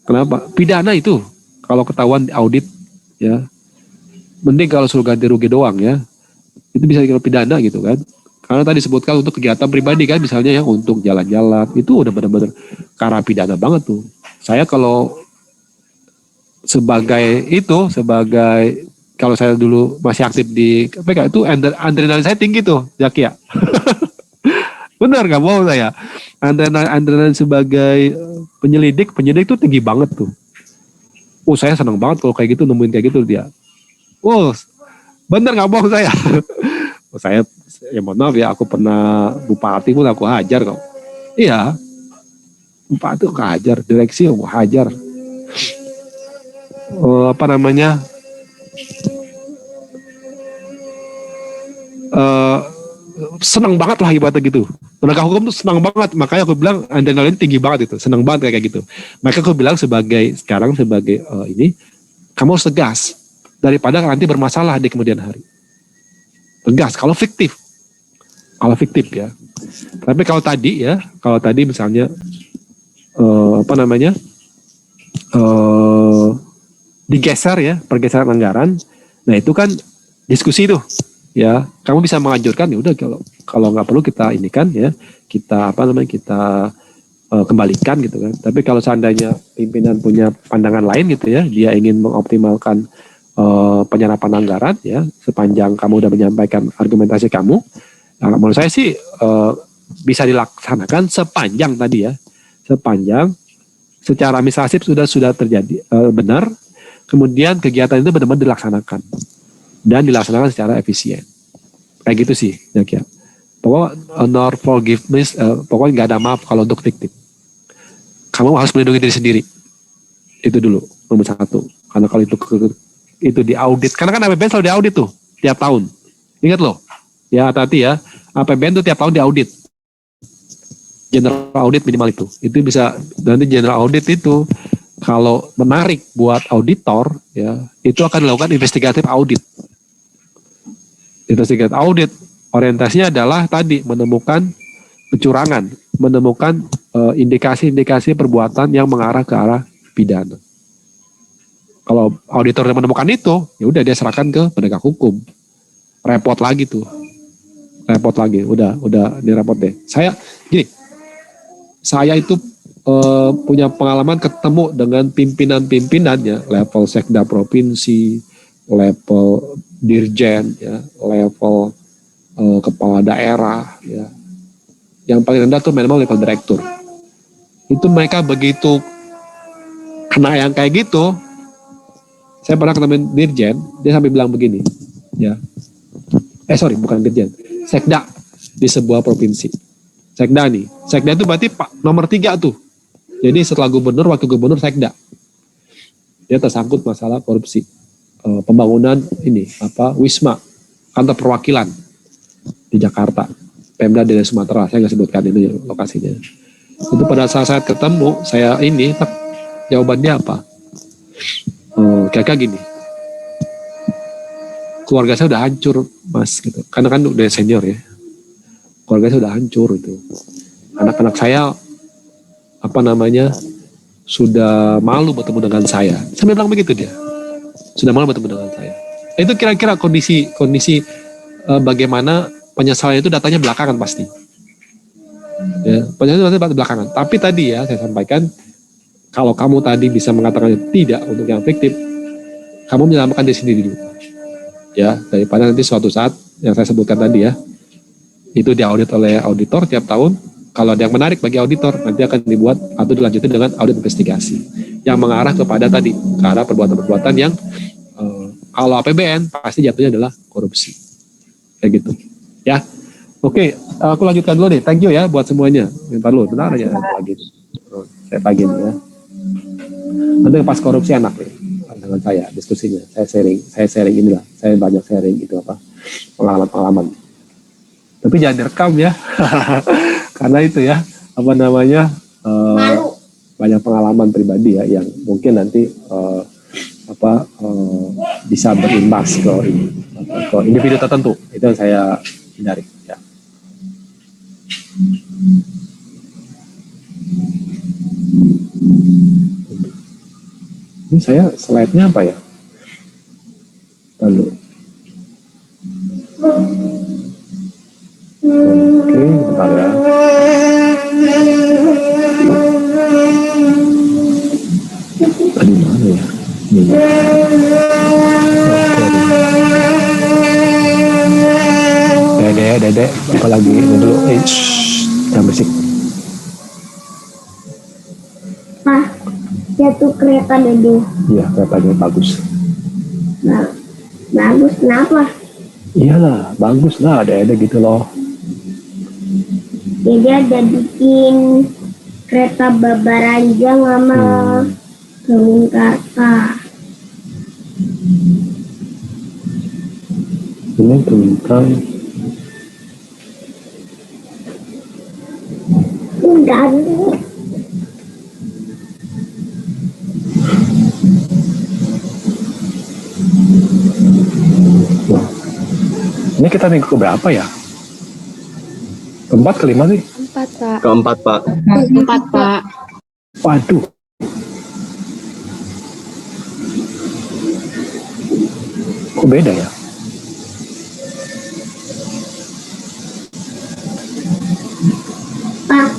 Kenapa? Pidana itu. Kalau ketahuan audit, ya. Mending kalau suruh ganti rugi doang, ya. Itu bisa dikira pidana gitu kan. Karena tadi disebutkan untuk kegiatan pribadi kan, misalnya ya untuk jalan-jalan, itu udah benar-benar karena pidana banget tuh. Saya kalau sebagai kalau saya dulu masih aktif di KPK itu adrenalin saya tinggi tuh, Zakia. Benar nggak bohong saya. Adrenalin sebagai penyelidik itu tinggi banget tuh. Saya senang banget kalau kayak gitu, nemuin kayak gitu dia. Bener nggak bohong saya. Saya ya mohon maaf ya, aku pernah bupati pun aku hajar kok. Iya, bupati aku hajar, direksi aku hajar. Senang banget lah ibaratnya gitu. Penegak hukum tuh senang banget, makanya aku bilang adrenalin tinggi banget itu, senang banget kayak gitu. Maka aku bilang sebagai kamu harus tegas daripada nanti bermasalah di kemudian hari. Tegas kalau fiktif ya. Tapi kalau tadi misalnya digeser ya, pergeseran anggaran, nah itu kan diskusi tuh ya. Kamu bisa mengajukan, ya udah kalau nggak perlu kita kita kembalikan gitu kan. Tapi kalau seandainya pimpinan punya pandangan lain gitu ya, dia ingin mengoptimalkan penyerapan anggaran ya, sepanjang kamu udah menyampaikan argumentasi kamu, nah, menurut saya sih bisa dilaksanakan sepanjang secara administratif sudah terjadi benar, kemudian kegiatan itu benar-benar dilaksanakan dan dilaksanakan secara efisien, kayak gitu sih ya. Pokoknya no forgiveness, pokoknya nggak ada maaf kalau untuk fiktif. Kamu harus melindungi diri sendiri, itu dulu nomor satu. Karena kalau itu diaudit, karena kan APBN selalu diaudit tuh tiap tahun. Ingat loh, ya hati-hati ya, APBN tuh tiap tahun diaudit. General audit minimal itu bisa, nanti general audit itu kalau menarik buat auditor ya, itu akan dilakukan investigatif audit. Investigatif audit orientasinya adalah tadi menemukan kecurangan, menemukan indikasi-indikasi perbuatan yang mengarah ke arah pidana. Kalau auditor yang menemukan itu, ya udah dia serahkan ke penegak hukum. Repot lagi, udah direpot deh. Saya itu punya pengalaman ketemu dengan pimpinan-pimpinannya, level sekda provinsi, level dirjen, ya, level kepala daerah, ya. Yang paling rendah tuh minimal level direktur. Itu mereka begitu kena yang kayak gitu, saya pernah ketemu dirjen, dia sampai bilang begini, ya. Sorry, bukan dirjen, sekda di sebuah provinsi. Sekda nih, sekda itu berarti Pak nomor 3 tuh. Jadi setelah gubernur, wakil gubernur, sekda. Dia tersangkut masalah korupsi. Pembangunan ini, Wisma, kantor perwakilan di Jakarta, Pemda dari Sumatera, saya nggak sebutkan itu lokasinya. Itu pada saat saya ketemu, jawabannya apa? Kira-kira gini, keluarga saya udah hancur, Mas, gitu. Karena kan udah senior ya, keluarga saya udah hancur itu. Anak-anak saya sudah malu bertemu dengan saya. Sampai bilang begitu dia, sudah malu bertemu dengan saya. Itu kira-kira kondisi bagaimana penyesalan itu datanya belakangan pasti. Ya, penyesalan itu belakangan. Tapi tadi ya saya sampaikan, kalau kamu tadi bisa mengatakan tidak untuk yang fiktif, kamu menyelamatkan diri sendiri dulu. Ya, daripada nanti suatu saat yang saya sebutkan tadi ya, itu diaudit oleh auditor tiap tahun. Kalau ada yang menarik bagi auditor, nanti akan dibuat atau dilanjutin dengan audit investigasi yang mengarah kepada tadi, ke arah perbuatan-perbuatan yang kalau APBN pasti jatuhnya adalah korupsi. Kayak gitu. Ya, oke, aku lanjutkan dulu nih. Thank you ya buat semuanya. Bentar dulu, benar ya lagi. Saya pagi ya. Nanti pas korupsi enak nih dengan saya diskusinya. Saya sharing inilah. Saya banyak sharing gitu pengalaman-pengalaman. Tapi jangan direkam ya, karena itu ya banyak pengalaman pribadi ya yang mungkin nanti bisa berimbas ke individu tertentu. Itu yang saya hindari ya. Ini saya slide-nya apa ya? Lalu oke, bentar ya. Tadi mana ya? Ini. Dedek, apalagi ini dulu. Jangan berisik. Pak, jatuh kereta Dede. Iya, keretanya bagus. Nah, bagus kenapa? Iyalah, bagus lah, ada gitu loh. Dede ada bikin kereta babaranjang sama keliling kata. Ini tentang Enggak ada. ini kita minggu keberapa ya? Keempat, kelima sih? Keempat, Pak. Empat, Pak. Waduh. Kok beda ya? Pak,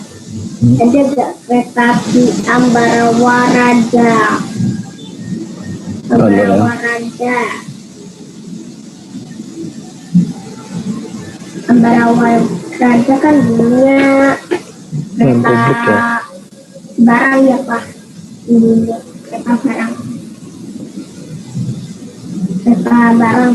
ada gak kereta api Ambarawa-Raja? Ambarawa-Raja. Ambarawa-Raja kan dulunya kereta barang ya Pak. Ini kereta barang. Kereta barang.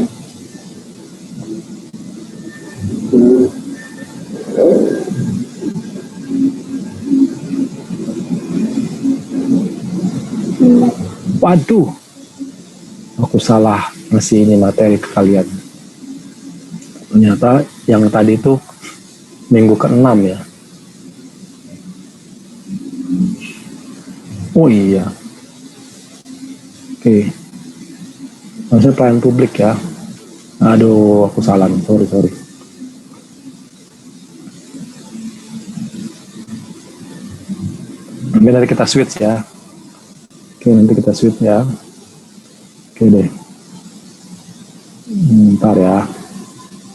Waduh, aku salah ngasih ini materi ke kalian. Ternyata yang tadi itu minggu ke-6 ya. Oh iya. Oke. Maksudnya pelayanan publik ya. Aduh, aku salah nih. Sorry. Ini nanti kita switch ya. Oke, nanti kita switch ya. Oke deh. Bentar ya.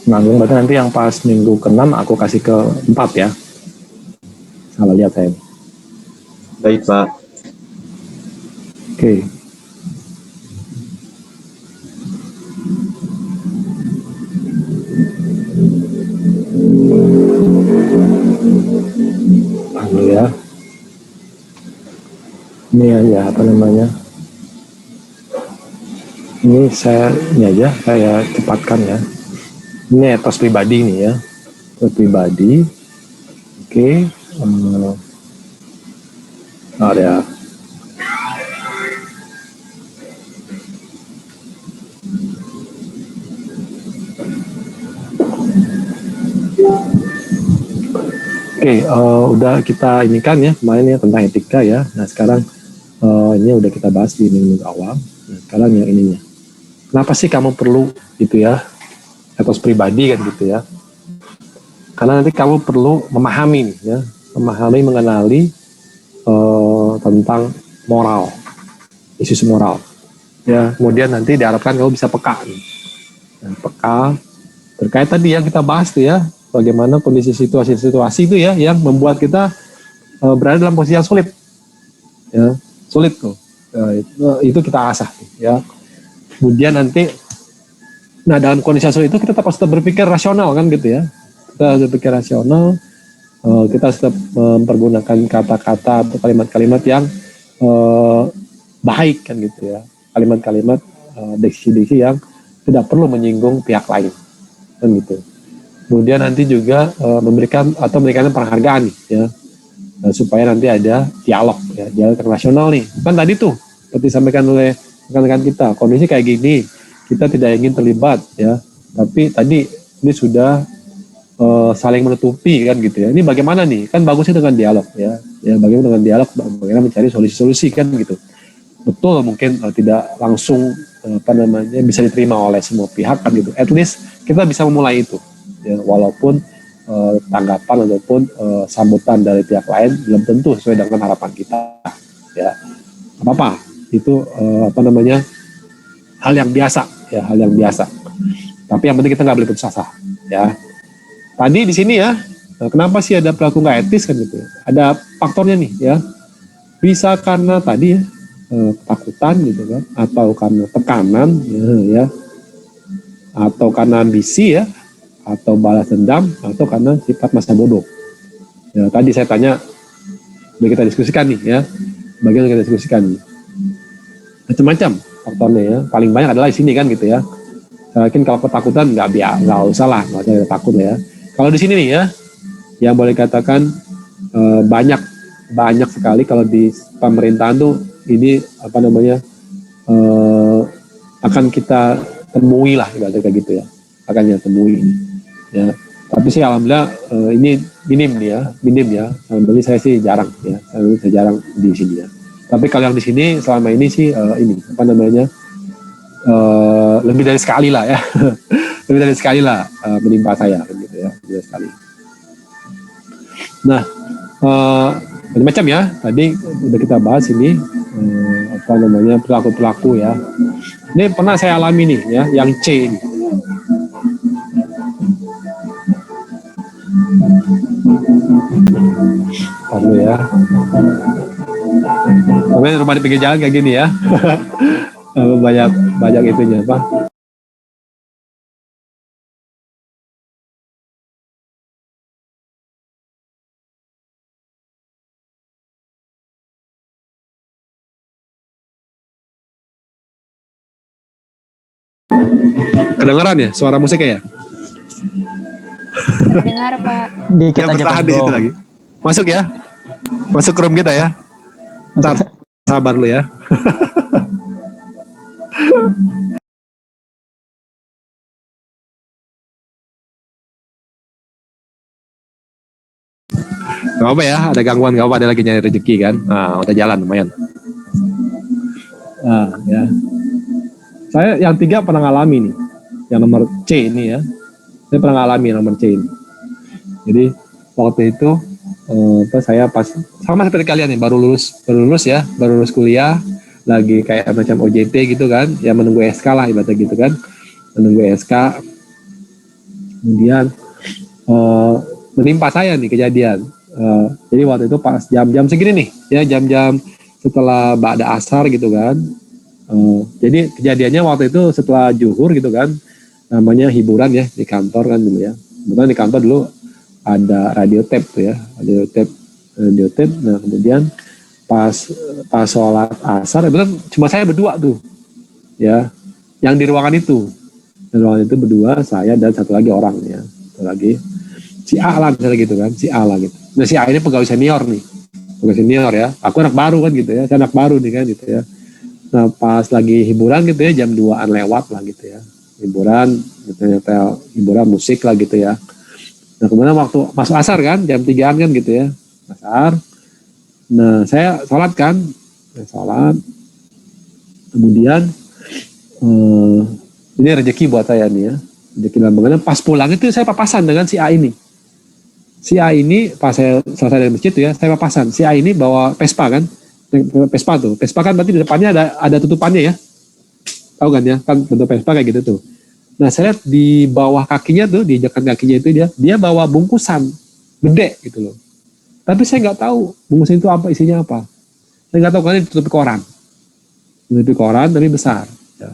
Nanggung berarti nanti yang pas minggu ke-6 aku kasih ke 4 ya. Salah lihat saya. Baik, Pak. Oke. ya. Ini ya apa namanya? Ini aja saya cepatkan ya. Ini etos pribadi nih ya, etos pribadi. Oke, ada. Oke, udah kita ini kan ya kemarin ya tentang etika ya. Nah sekarang ini udah kita bahas di minggu awal. Nah, sekarang yang ininya. Kenapa sih kamu perlu gitu ya etos pribadi kan gitu ya? Karena nanti kamu perlu memahami nih ya, mengenali tentang moral, isu moral. Ya, kemudian nanti diharapkan kamu bisa peka nih. Nah, peka terkait tadi yang kita bahas tuh ya, bagaimana kondisi situasi-situasi itu ya yang membuat kita berada dalam posisi yang sulit. Ya, sulit tuh. Itu kita asah ya. Kemudian nanti dalam kondisi yang sulit itu kita harus berpikir rasional kan gitu ya. Kita harus berpikir rasional, kita harus mempergunakan kata-kata atau kalimat-kalimat yang baik kan gitu ya. Kalimat-kalimat diksi-diksi yang tidak perlu menyinggung pihak lain kan gitu. Kemudian nanti juga memberikan penghargaan nih ya, supaya nanti ada dialog ya, dialog internasional nih. Kan tadi tuh seperti disampaikan oleh rekan-rekan kita, kondisi kayak gini, kita tidak ingin terlibat ya, tapi tadi ini sudah saling menutupi kan gitu ya. Ini bagaimana nih? Kan bagusnya dengan dialog ya. Ya bagaimana dengan dialog, bagaimana mencari solusi-solusi kan gitu. Betul mungkin tidak langsung bisa diterima oleh semua pihak kan gitu. At least kita bisa memulai itu. Ya, walaupun tanggapan ataupun sambutan dari pihak lain belum tentu sesuai dengan harapan kita ya apa itu hal yang biasa ya, hal yang biasa, tapi yang penting kita nggak boleh putus asa ya. Tadi di sini ya, kenapa sih ada perilaku nggak etis kan gitu, ada faktornya nih ya, bisa karena tadi ya ketakutan gitu kan, atau karena tekanan ya, atau karena ambisi ya, atau balas dendam, atau karena sifat masa bodoh. Ya, tadi saya tanya, kita diskusikan nih ya, bagian kita diskusikan nih. Macam-macam faktornya ya. Paling banyak adalah di sini kan gitu ya. Mungkin kalau ketakutan nggak usah lah, nggak usah takut ya. Kalau di sini nih ya, yang boleh katakan banyak sekali kalau di pemerintahan tuh ini akan kita temui lah kayak gitu ya, akan kita temui ya. Tapi sih alhamdulillah ini minim ya. Alhamdulillah saya sih jarang ya, saya jarang di sini ya. Tapi kalau yang di sini selama ini sih lebih dari sekali lah ya, lebih dari sekali lah menimpa saya gitu ya, lebih dari sekali. Nah macam-macam ya. Tadi udah kita bahas ini perilaku ya. Ini pernah saya alami nih ya, yang C ini. Lalu ya, pokoknya rumah di pinggir jalan kayak gini ya. banyak itunya apa. Kedengeran ya suara musiknya ya? Dengar Pak. Dikit aja bertahan di situ lagi. Masuk ya. Masuk ke room kita ya. Bentar, sabar lu ya. Gak apa ya, ada gangguan, gak apa, ada lagi nyari rezeki kan. Nah, udah jalan lumayan. Nah, ya. Saya yang 3 pernah ngalami nih. Yang nomor C ini ya. Saya pernah ngalami yang nomor C ini. Jadi waktu itu saya pas sama seperti kalian nih, baru lulus kuliah, lagi kayak macam OJT gitu kan, ya menunggu SK lah ibaratnya gitu kan, menunggu SK. Kemudian menimpa saya nih kejadian. Jadi waktu itu pas jam-jam segini nih, ya jam-jam setelah ba'da asar gitu kan. Jadi kejadiannya waktu itu setelah zuhur gitu kan, namanya hiburan ya di kantor kan dulu ya. Kebetulan di kantor dulu ada radio tape tuh ya, radio tape. Nah kemudian pas sholat asar, kebetulan cuma saya berdua tuh, ya, yang di ruangan itu. Di ruangan itu berdua, saya dan satu lagi orang ya, satu lagi si A lah misalnya gitu kan, si A lah gitu. Nah si A ini pegawai senior nih, pegawai senior ya. Aku anak baru kan gitu ya, saya anak baru nih kan gitu ya. Nah pas lagi hiburan gitu ya, jam 2-an lewat lah gitu ya, hiburan gitu ya, hiburan musik lah gitu ya. Nah kemudian waktu masuk asar kan, jam 3-an kan gitu ya, asar. Nah saya sholat kan, sholat. Kemudian ini rezeki buat saya nih ya, rezeki dalam pengertian pas pulang itu saya papasan dengan si A ini. Si A ini pas saya selesai dari masjid tuh ya, saya papasan. Si A ini bawa Vespa kan, Vespa kan berarti di depannya ada tutupannya ya, tahu kan ya, kan bentuk Vespa kayak gitu tuh. Nah saya lihat di bawah kakinya tuh, di injakan kakinya itu dia bawa bungkusan gede gitu loh. Tapi saya nggak tahu bungkusan itu apa, isinya apa. Saya nggak tahu, karena ditutupi koran tapi besar. Ya.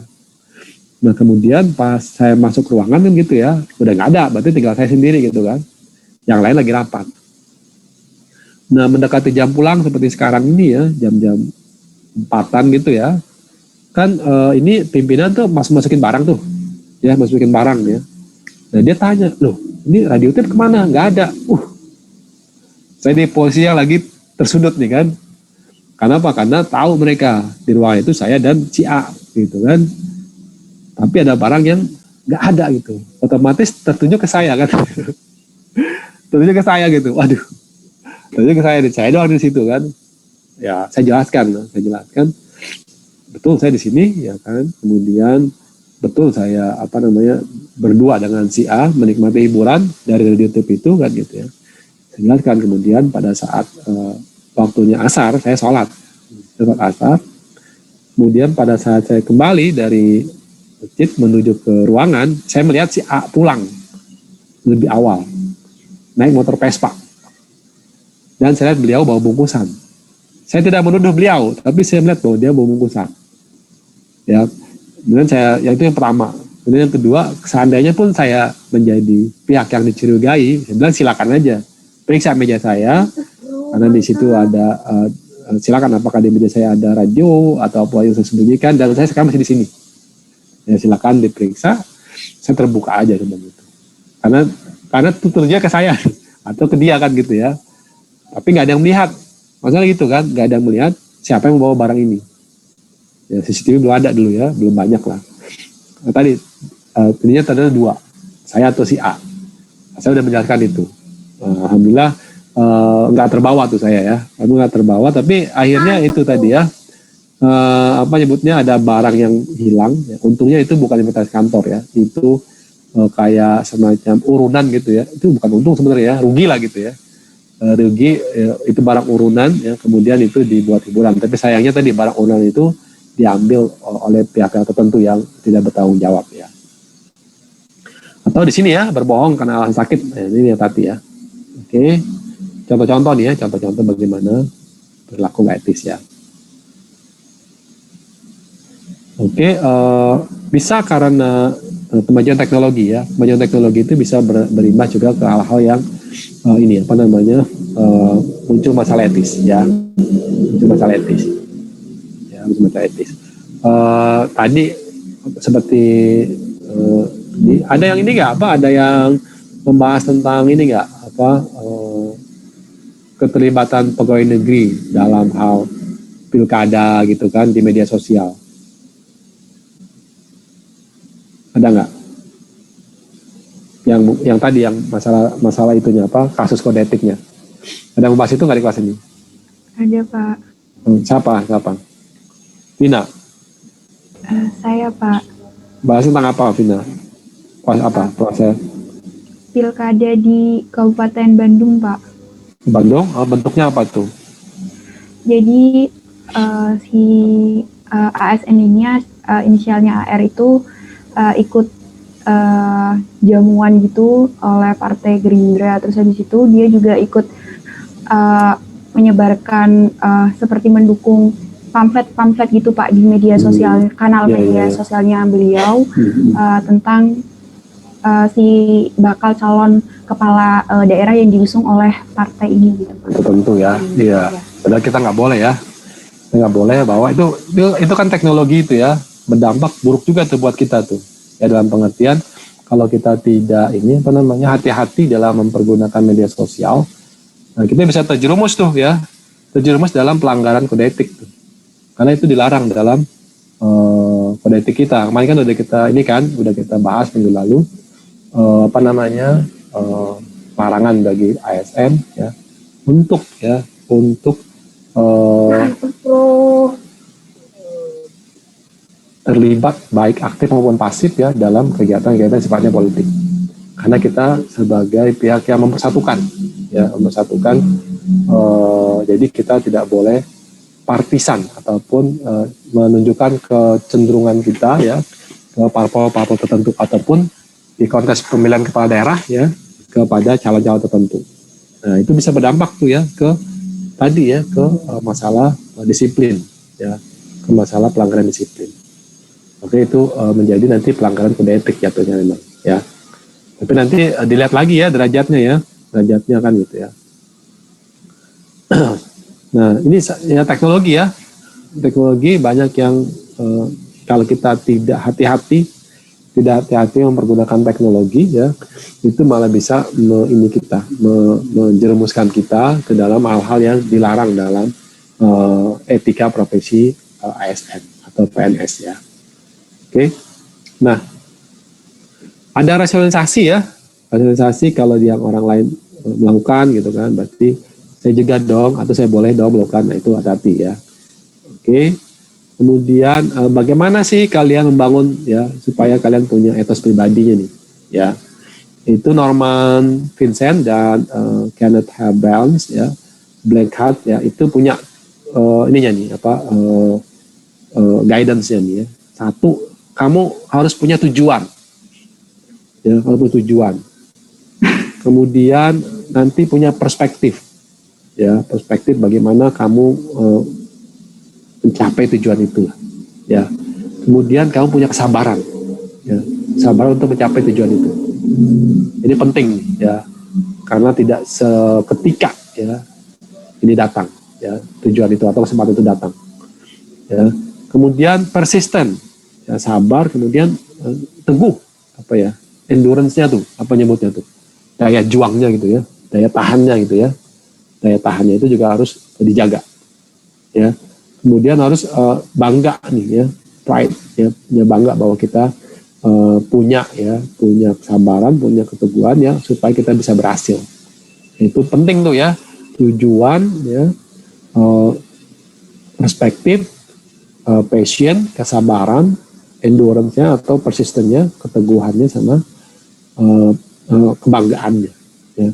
Nah kemudian pas saya masuk ruangan kan gitu ya, udah nggak ada, berarti tinggal saya sendiri gitu kan. Yang lain lagi rapat. Nah mendekati jam pulang seperti sekarang ini ya, jam-jam 4-an gitu ya, kan ini pimpinan tuh masukin barang tuh, ya masukin barang ya. Nah dia tanya, loh ini radio tape kemana? Nggak ada. Saya di posisi yang lagi tersudut nih kan. Karena apa? Karena tahu mereka di ruangan itu saya dan si A gitu kan. Tapi ada barang yang nggak ada gitu. Otomatis tertunjuk ke saya kan. Tertunjuk ke saya gitu. Waduh. Tertunjuk ke saya doang di situ kan. Ya saya jelaskan. Betul saya di sini ya kan. Kemudian betul saya berdua dengan si A menikmati hiburan dari radio tape itu kan gitu ya. Saya jelaskan. Kemudian pada saat waktunya asar saya sholat asar. Kemudian pada saat saya kembali dari masjid menuju ke ruangan, saya melihat si A pulang lebih awal naik motor Vespa, dan saya lihat beliau bawa bungkusan. Saya tidak menuduh beliau, tapi saya melihat bahwa dia bawa bungkusan ya. Kemudian yang itu yang pertama. Kemudian yang kedua, seandainya pun saya menjadi pihak yang dicurigai, saya bilang silakan aja periksa meja saya, karena di situ ada silakan apakah di meja saya ada radio atau apa yang saya sembunyikan, dan saya sekarang masih di sini. Ya silakan diperiksa, saya terbuka aja dengan itu. Karena tuturnya ke saya atau ke dia kan gitu ya. Tapi nggak ada yang melihat, masalah gitu kan, nggak ada yang melihat siapa yang membawa barang ini. Ya CCTV belum ada dulu ya, belum banyak lah. Nah, tadi ternyata ada 2, saya atau si A. Saya udah menjelaskan itu. Alhamdulillah nggak terbawa tuh saya ya, nggak terbawa. Tapi akhirnya itu tadi ya, nyebutnya ada barang yang hilang. Ya. Untungnya itu bukan inventaris kantor ya, itu kayak semacam urunan gitu ya. Itu bukan untung sebenarnya ya, rugi lah gitu ya. Rugi itu barang urunan ya, kemudian itu dibuat hiburan. Tapi sayangnya tadi barang urunan itu diambil oleh pihak tertentu yang tidak bertanggung jawab ya. Atau di sini ya, berbohong karena alasan sakit. Nah, ini yang tadi ya. Oke. Contoh-contoh nih ya, contoh-contoh bagaimana perilaku nggak etis ya. Oke, bisa karena kemajuan teknologi ya. Kemajuan teknologi itu bisa berimbas juga ke hal-hal yang muncul masalah etis ya. Muncul masalah etis. Ya, muncul masalah etis. Tadi seperti ada yang ini nggak apa? Ada yang membahas tentang ini nggak keterlibatan pegawai negeri dalam hal pilkada gitu kan di media sosial? Ada nggak? Yang tadi yang masalah itunya kasus kode etiknya? Ada yang membahas itu nggak di kelas ini? Ada Pak. Siapa? Vina? Saya Pak. Bahas tentang apa Vina? Proses Pilkada di Kabupaten Bandung Pak. Bandung? Bentuknya apa tuh? Jadi si ASN ini inisialnya AR itu ikut jamuan gitu oleh Partai Gerindra. Terus habis itu dia juga ikut menyebarkan seperti mendukung pamflet gitu Pak di media sosial, kanal media sosialnya beliau tentang si bakal calon kepala daerah yang diusung oleh partai ini gitu. Tentu ya, iya. Padahal kita nggak boleh ya, kita nggak boleh bahwa itu kan teknologi itu ya berdampak buruk juga tuh buat kita tuh. Ya dalam pengertian kalau kita tidak hati-hati dalam mempergunakan media sosial, nah kita bisa terjerumus dalam pelanggaran kode etik tuh. Karena itu dilarang dalam kode etik kita. Kemarin kan udah kita bahas minggu lalu larangan bagi ASN ya untuk terlibat baik aktif maupun pasif ya dalam kegiatan-kegiatan sifatnya politik. Karena kita sebagai pihak yang mempersatukan, jadi kita tidak boleh partisan ataupun menunjukkan kecenderungan kita ya ke parpol tertentu ataupun di kontes pemilihan kepala daerah ya kepada calon-calon tertentu. Nah itu bisa berdampak tuh ya ke masalah disiplin ya, ke masalah pelanggaran disiplin. Oke, itu menjadi nanti pelanggaran kode etik jatuhnya memang ya. Tapi nanti dilihat lagi ya derajatnya kan gitu ya. Nah ini ya teknologi banyak yang kalau kita tidak hati-hati mempergunakan teknologi ya, itu malah bisa menjerumuskan kita ke dalam hal-hal yang dilarang dalam etika profesi ASN atau PNS ya. Oke. Nah, ada rasionalisasi kalau yang orang lain melakukan gitu kan, berarti saya juga dong atau saya boleh dong melakukan. Nah, itu hati-hati ya. Oke. Kemudian bagaimana sih kalian membangun ya supaya kalian punya etos pribadinya nih ya. Itu Norman Vincent dan Kenneth Barnes ya, Blanchard ya, itu punya guidance-nya nih ya. Satu, kamu harus punya tujuan. Ya, harus punya tujuan. Kemudian nanti punya perspektif. Ya, perspektif bagaimana kamu mencapai tujuan itu. Ya. Kemudian kamu punya kesabaran. Ya, sabar untuk mencapai tujuan itu. Ini penting ya. Karena tidak seketika ya ini datang ya, tujuan itu atau kesempatan itu datang. Ya. Kemudian persisten. Ya, sabar, kemudian teguh, endurance-nya tuh, nyebutnya tuh, daya juangnya gitu ya, daya tahannya gitu ya, daya tahannya itu juga harus dijaga, ya. Kemudian harus bangga nih ya, pride ya bangga bahwa kita punya kesabaran, punya keteguhan ya, supaya kita bisa berhasil. Itu penting tuh ya, tujuan ya, perspektif, passion, kesabaran, endurance-nya atau persistennya, keteguhannya sama kebanggaannya. Ya.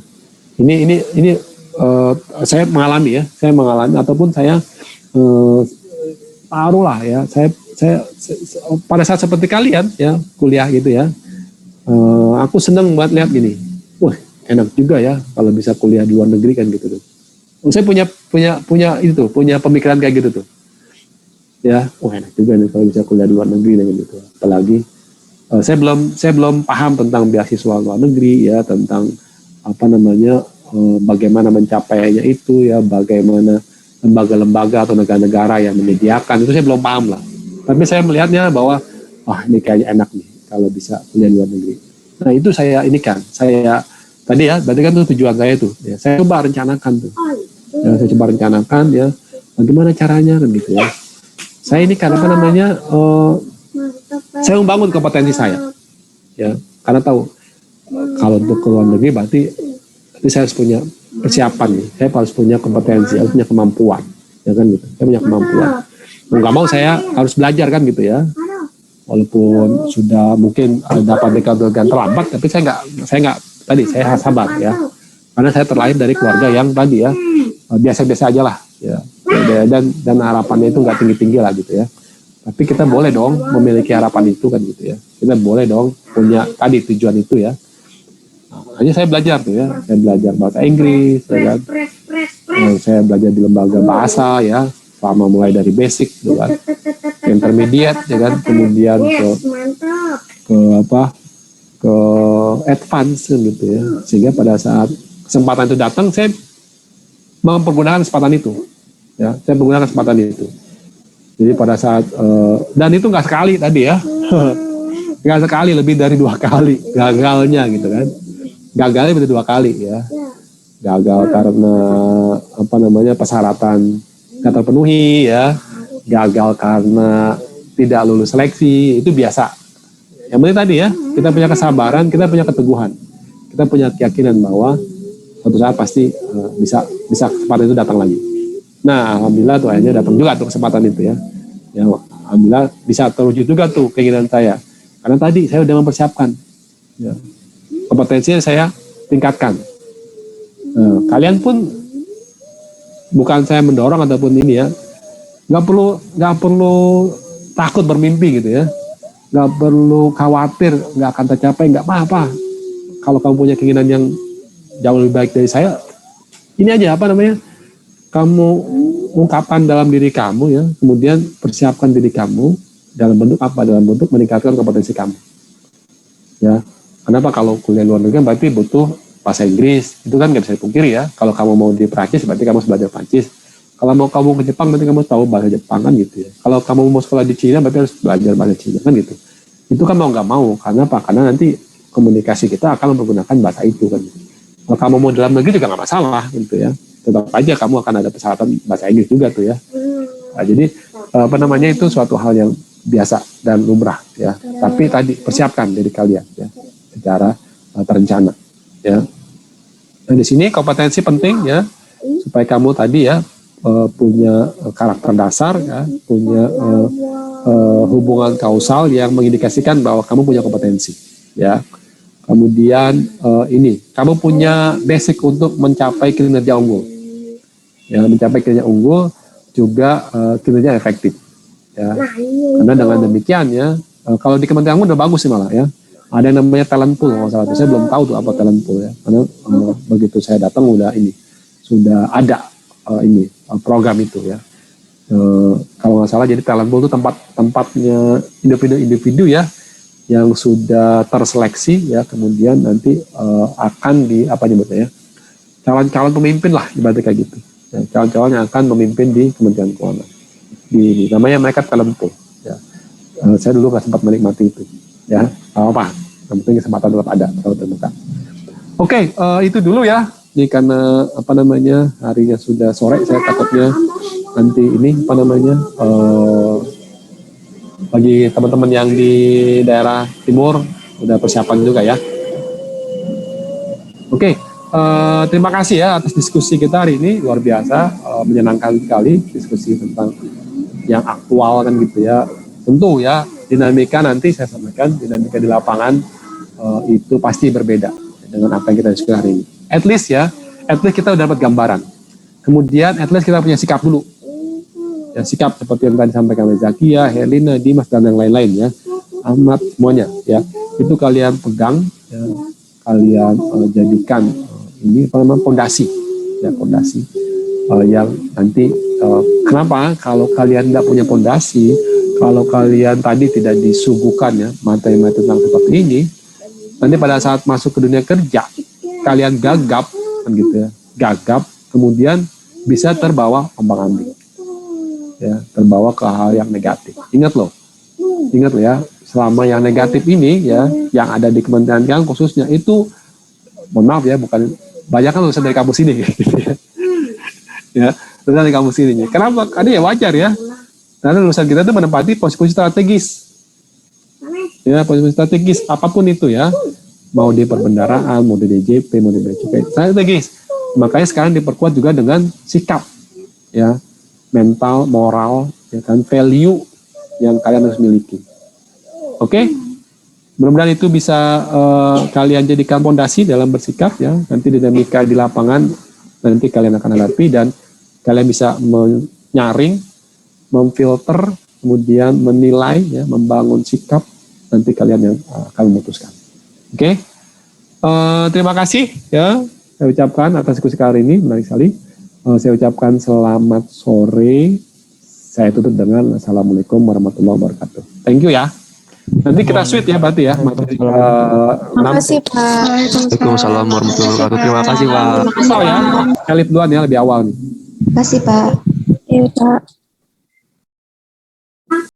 Ini saya mengalami ataupun saya taruhlah ya, saya pada saat seperti kalian ya kuliah gitu ya, aku senang buat lihat gini, wah enak juga ya kalau bisa kuliah di luar negeri kan gitu tuh. Saya punya pemikiran kayak gitu tuh. Ya, enak juga nih kalau bisa kuliah di luar negeri dengan gitu. Apalagi saya belum paham tentang beasiswa luar negeri ya, tentang bagaimana mencapainya itu ya, bagaimana lembaga-lembaga atau negara-negara yang menyediakan itu saya belum paham lah. Tapi saya melihatnya bahwa ini kayaknya enak nih kalau bisa kuliah di luar negeri. Nah itu saya tadi ya, berarti kan itu tujuan saya tuh. Ya, saya coba rencanakan tuh. Ya, ya, bagaimana caranya kan gitu ya. Saya ini karena saya membangun kompetensi saya, ya, karena tahu kalau untuk ke luar negeri berarti saya harus punya persiapan nih, saya harus punya kompetensi, harus punya kemampuan, ya kan gitu, saya punya kemampuan. Nggak mau saya harus belajar kan gitu ya, walaupun sudah mungkin dapat dikatakan terlambat, tapi saya sabar ya, karena saya terlahir dari keluarga yang tadi ya biasa-biasa aja lah, ya. Dan harapannya itu nggak tinggi-tinggi lah gitu ya. Tapi kita boleh dong memiliki harapan itu kan gitu ya. Kita boleh dong punya tadi tujuan itu ya. Hanya saya belajar tuh ya. Saya belajar bahasa Inggris, ya kan. Saya belajar di lembaga bahasa ya. Selama mulai dari basic, gitu kan. Intermediate, ya kan. Kemudian ke ke advance gitu ya, sehingga pada saat kesempatan itu datang saya mempergunakan kesempatan itu ya, saya menggunakan kesempatan itu. Jadi pada saat dan itu nggak sekali tadi ya, nggak sekali, lebih dari 2 kali gagalnya gitu kan, gagalnya lebih dari 2 kali ya, gagal karena persyaratan nggak terpenuhi ya, gagal karena tidak lulus seleksi, itu biasa. Yang penting tadi ya, kita punya kesabaran, kita punya keteguhan, kita punya keyakinan bahwa suatu saat pasti bisa kesempatan itu datang lagi. Nah, alhamdulillah tuh akhirnya datang juga tuh kesempatan itu ya. Ya, alhamdulillah bisa terwujud juga tuh keinginan saya. Karena tadi saya udah mempersiapkan. Ya. Kompetensinya saya tingkatkan. Kalian pun bukan saya mendorong ataupun ini ya. Nggak perlu takut bermimpi gitu ya. Nggak perlu khawatir nggak akan tercapai, nggak apa-apa. Kalau kamu punya keinginan yang jauh lebih baik dari saya, ini aja kamu ungkapkan dalam diri kamu ya, kemudian persiapkan diri kamu dalam bentuk apa? Dalam bentuk meningkatkan kompetensi kamu. Ya, kenapa kalau kuliah luar negeri berarti butuh bahasa Inggris, itu kan nggak bisa dipungkiri ya. Kalau kamu mau di Prancis berarti kamu harus belajar Prancis. Kalau mau kamu ke Jepang berarti kamu tahu bahasa Jepang kan gitu ya. Kalau kamu mau sekolah di Cina berarti harus belajar bahasa Cina kan gitu. Itu kan mau nggak mau, karena apa? Karena nanti komunikasi kita akan menggunakan bahasa itu kan. Kalau kamu mau dalam negeri juga nggak masalah gitu ya. Tetap aja kamu akan ada persyaratan bahasa Inggris juga tuh ya. Nah, jadi itu suatu hal yang biasa dan lumrah ya. Tapi tadi persiapkan diri kalian ya secara terencana ya. Dan di sini kompetensi penting ya, supaya kamu tadi ya punya karakter dasar ya, punya hubungan kausal yang mengindikasikan bahwa kamu punya kompetensi ya. Kemudian kamu punya basic untuk mencapai kinerja unggul. Ya, mencapai kinerja unggul juga kinerja efektif. Ya. Karena dengan demikian ya, kalau di Kementerian udah bagus sih malah ya. Ada yang namanya talent pool, kalau salah. Saya belum tahu tuh apa talent pool ya. Karena begitu saya datang sudah ada program itu ya. Kalau nggak salah, jadi talent pool itu tempatnya individu-individu ya yang sudah terseleksi ya, kemudian nanti akan calon-calon pemimpin lah ibaratnya kayak gitu. Ya, calon-calon yang akan memimpin di Kementerian Keuangan. Namanya mereka talent pool. Ya. Saya dulu nggak sempat menikmati itu. Ya, apa? Yang penting kesempatan tetap ada kalau terbuka. Oke, itu dulu ya. Ini karena harinya sudah sore, saya takutnya nanti bagi teman-teman yang di daerah timur udah persiapan juga ya. Oke, terima kasih ya atas diskusi kita hari ini, luar biasa, menyenangkan sekali diskusi tentang yang aktual kan gitu ya. Tentu ya dinamika nanti saya sampaikan, dinamika di lapangan itu pasti berbeda dengan apa yang kita diskusi hari ini. At least kita udah dapat gambaran. Kemudian at least kita punya sikap dulu. Ya, sikap seperti yang tadi disampaikan oleh Zakia, Herlina, Dimas dan yang lain-lain ya. Ahmad semuanya ya. Itu kalian pegang ya, kalian jadikan ini fondasi ya, fondasi yang nanti kenapa kalau kalian tidak punya fondasi, kalau kalian tadi tidak disuguhkan ya materi-materi tentang seperti ini, nanti pada saat masuk ke dunia kerja kalian gagap kan gitu ya, gagap kemudian bisa terbawa ombang-ambing ya, terbawa ke hal yang negatif. Ingat loh ya, selama yang negatif ini ya, yang ada di Kementerian Keuangan khususnya itu, mohon maaf ya, bukan banyak kan lulusan dari kampus ini gitu ya. Ya, lulusan dari kampus ini. Kenapa? Karena ya wajar ya. Karena lulusan kita itu menempati posisi strategis. Ya, posisi strategis apapun itu ya. Mau di perbendaraan, mau di DJP, mau di BCP, strategis. Makanya sekarang diperkuat juga dengan sikap ya, mental, moral, ya kan, value yang kalian harus miliki. Oke? Mudah-mudahan itu bisa kalian jadikan fondasi dalam bersikap ya. Nanti dinamika di lapangan nanti kalian akan hadapi dan kalian bisa menyaring, memfilter, kemudian menilai ya, membangun sikap nanti kalian yang akan memutuskan. Oke? Terima kasih ya. Saya ucapkan atas diskusi kali ini menarik sekali. Saya ucapkan selamat sore. Saya tutup dengan assalamualaikum warahmatullahi wabarakatuh. Thank you ya. Nanti kita switch ya berarti ya. Makasih Pak. Waalaikumsalam warahmatullahi wabarakatuh. Terima kasih Pak. Tahu ya, elit duluan ya lebih awal nih. Makasih Pak. Iya Pak.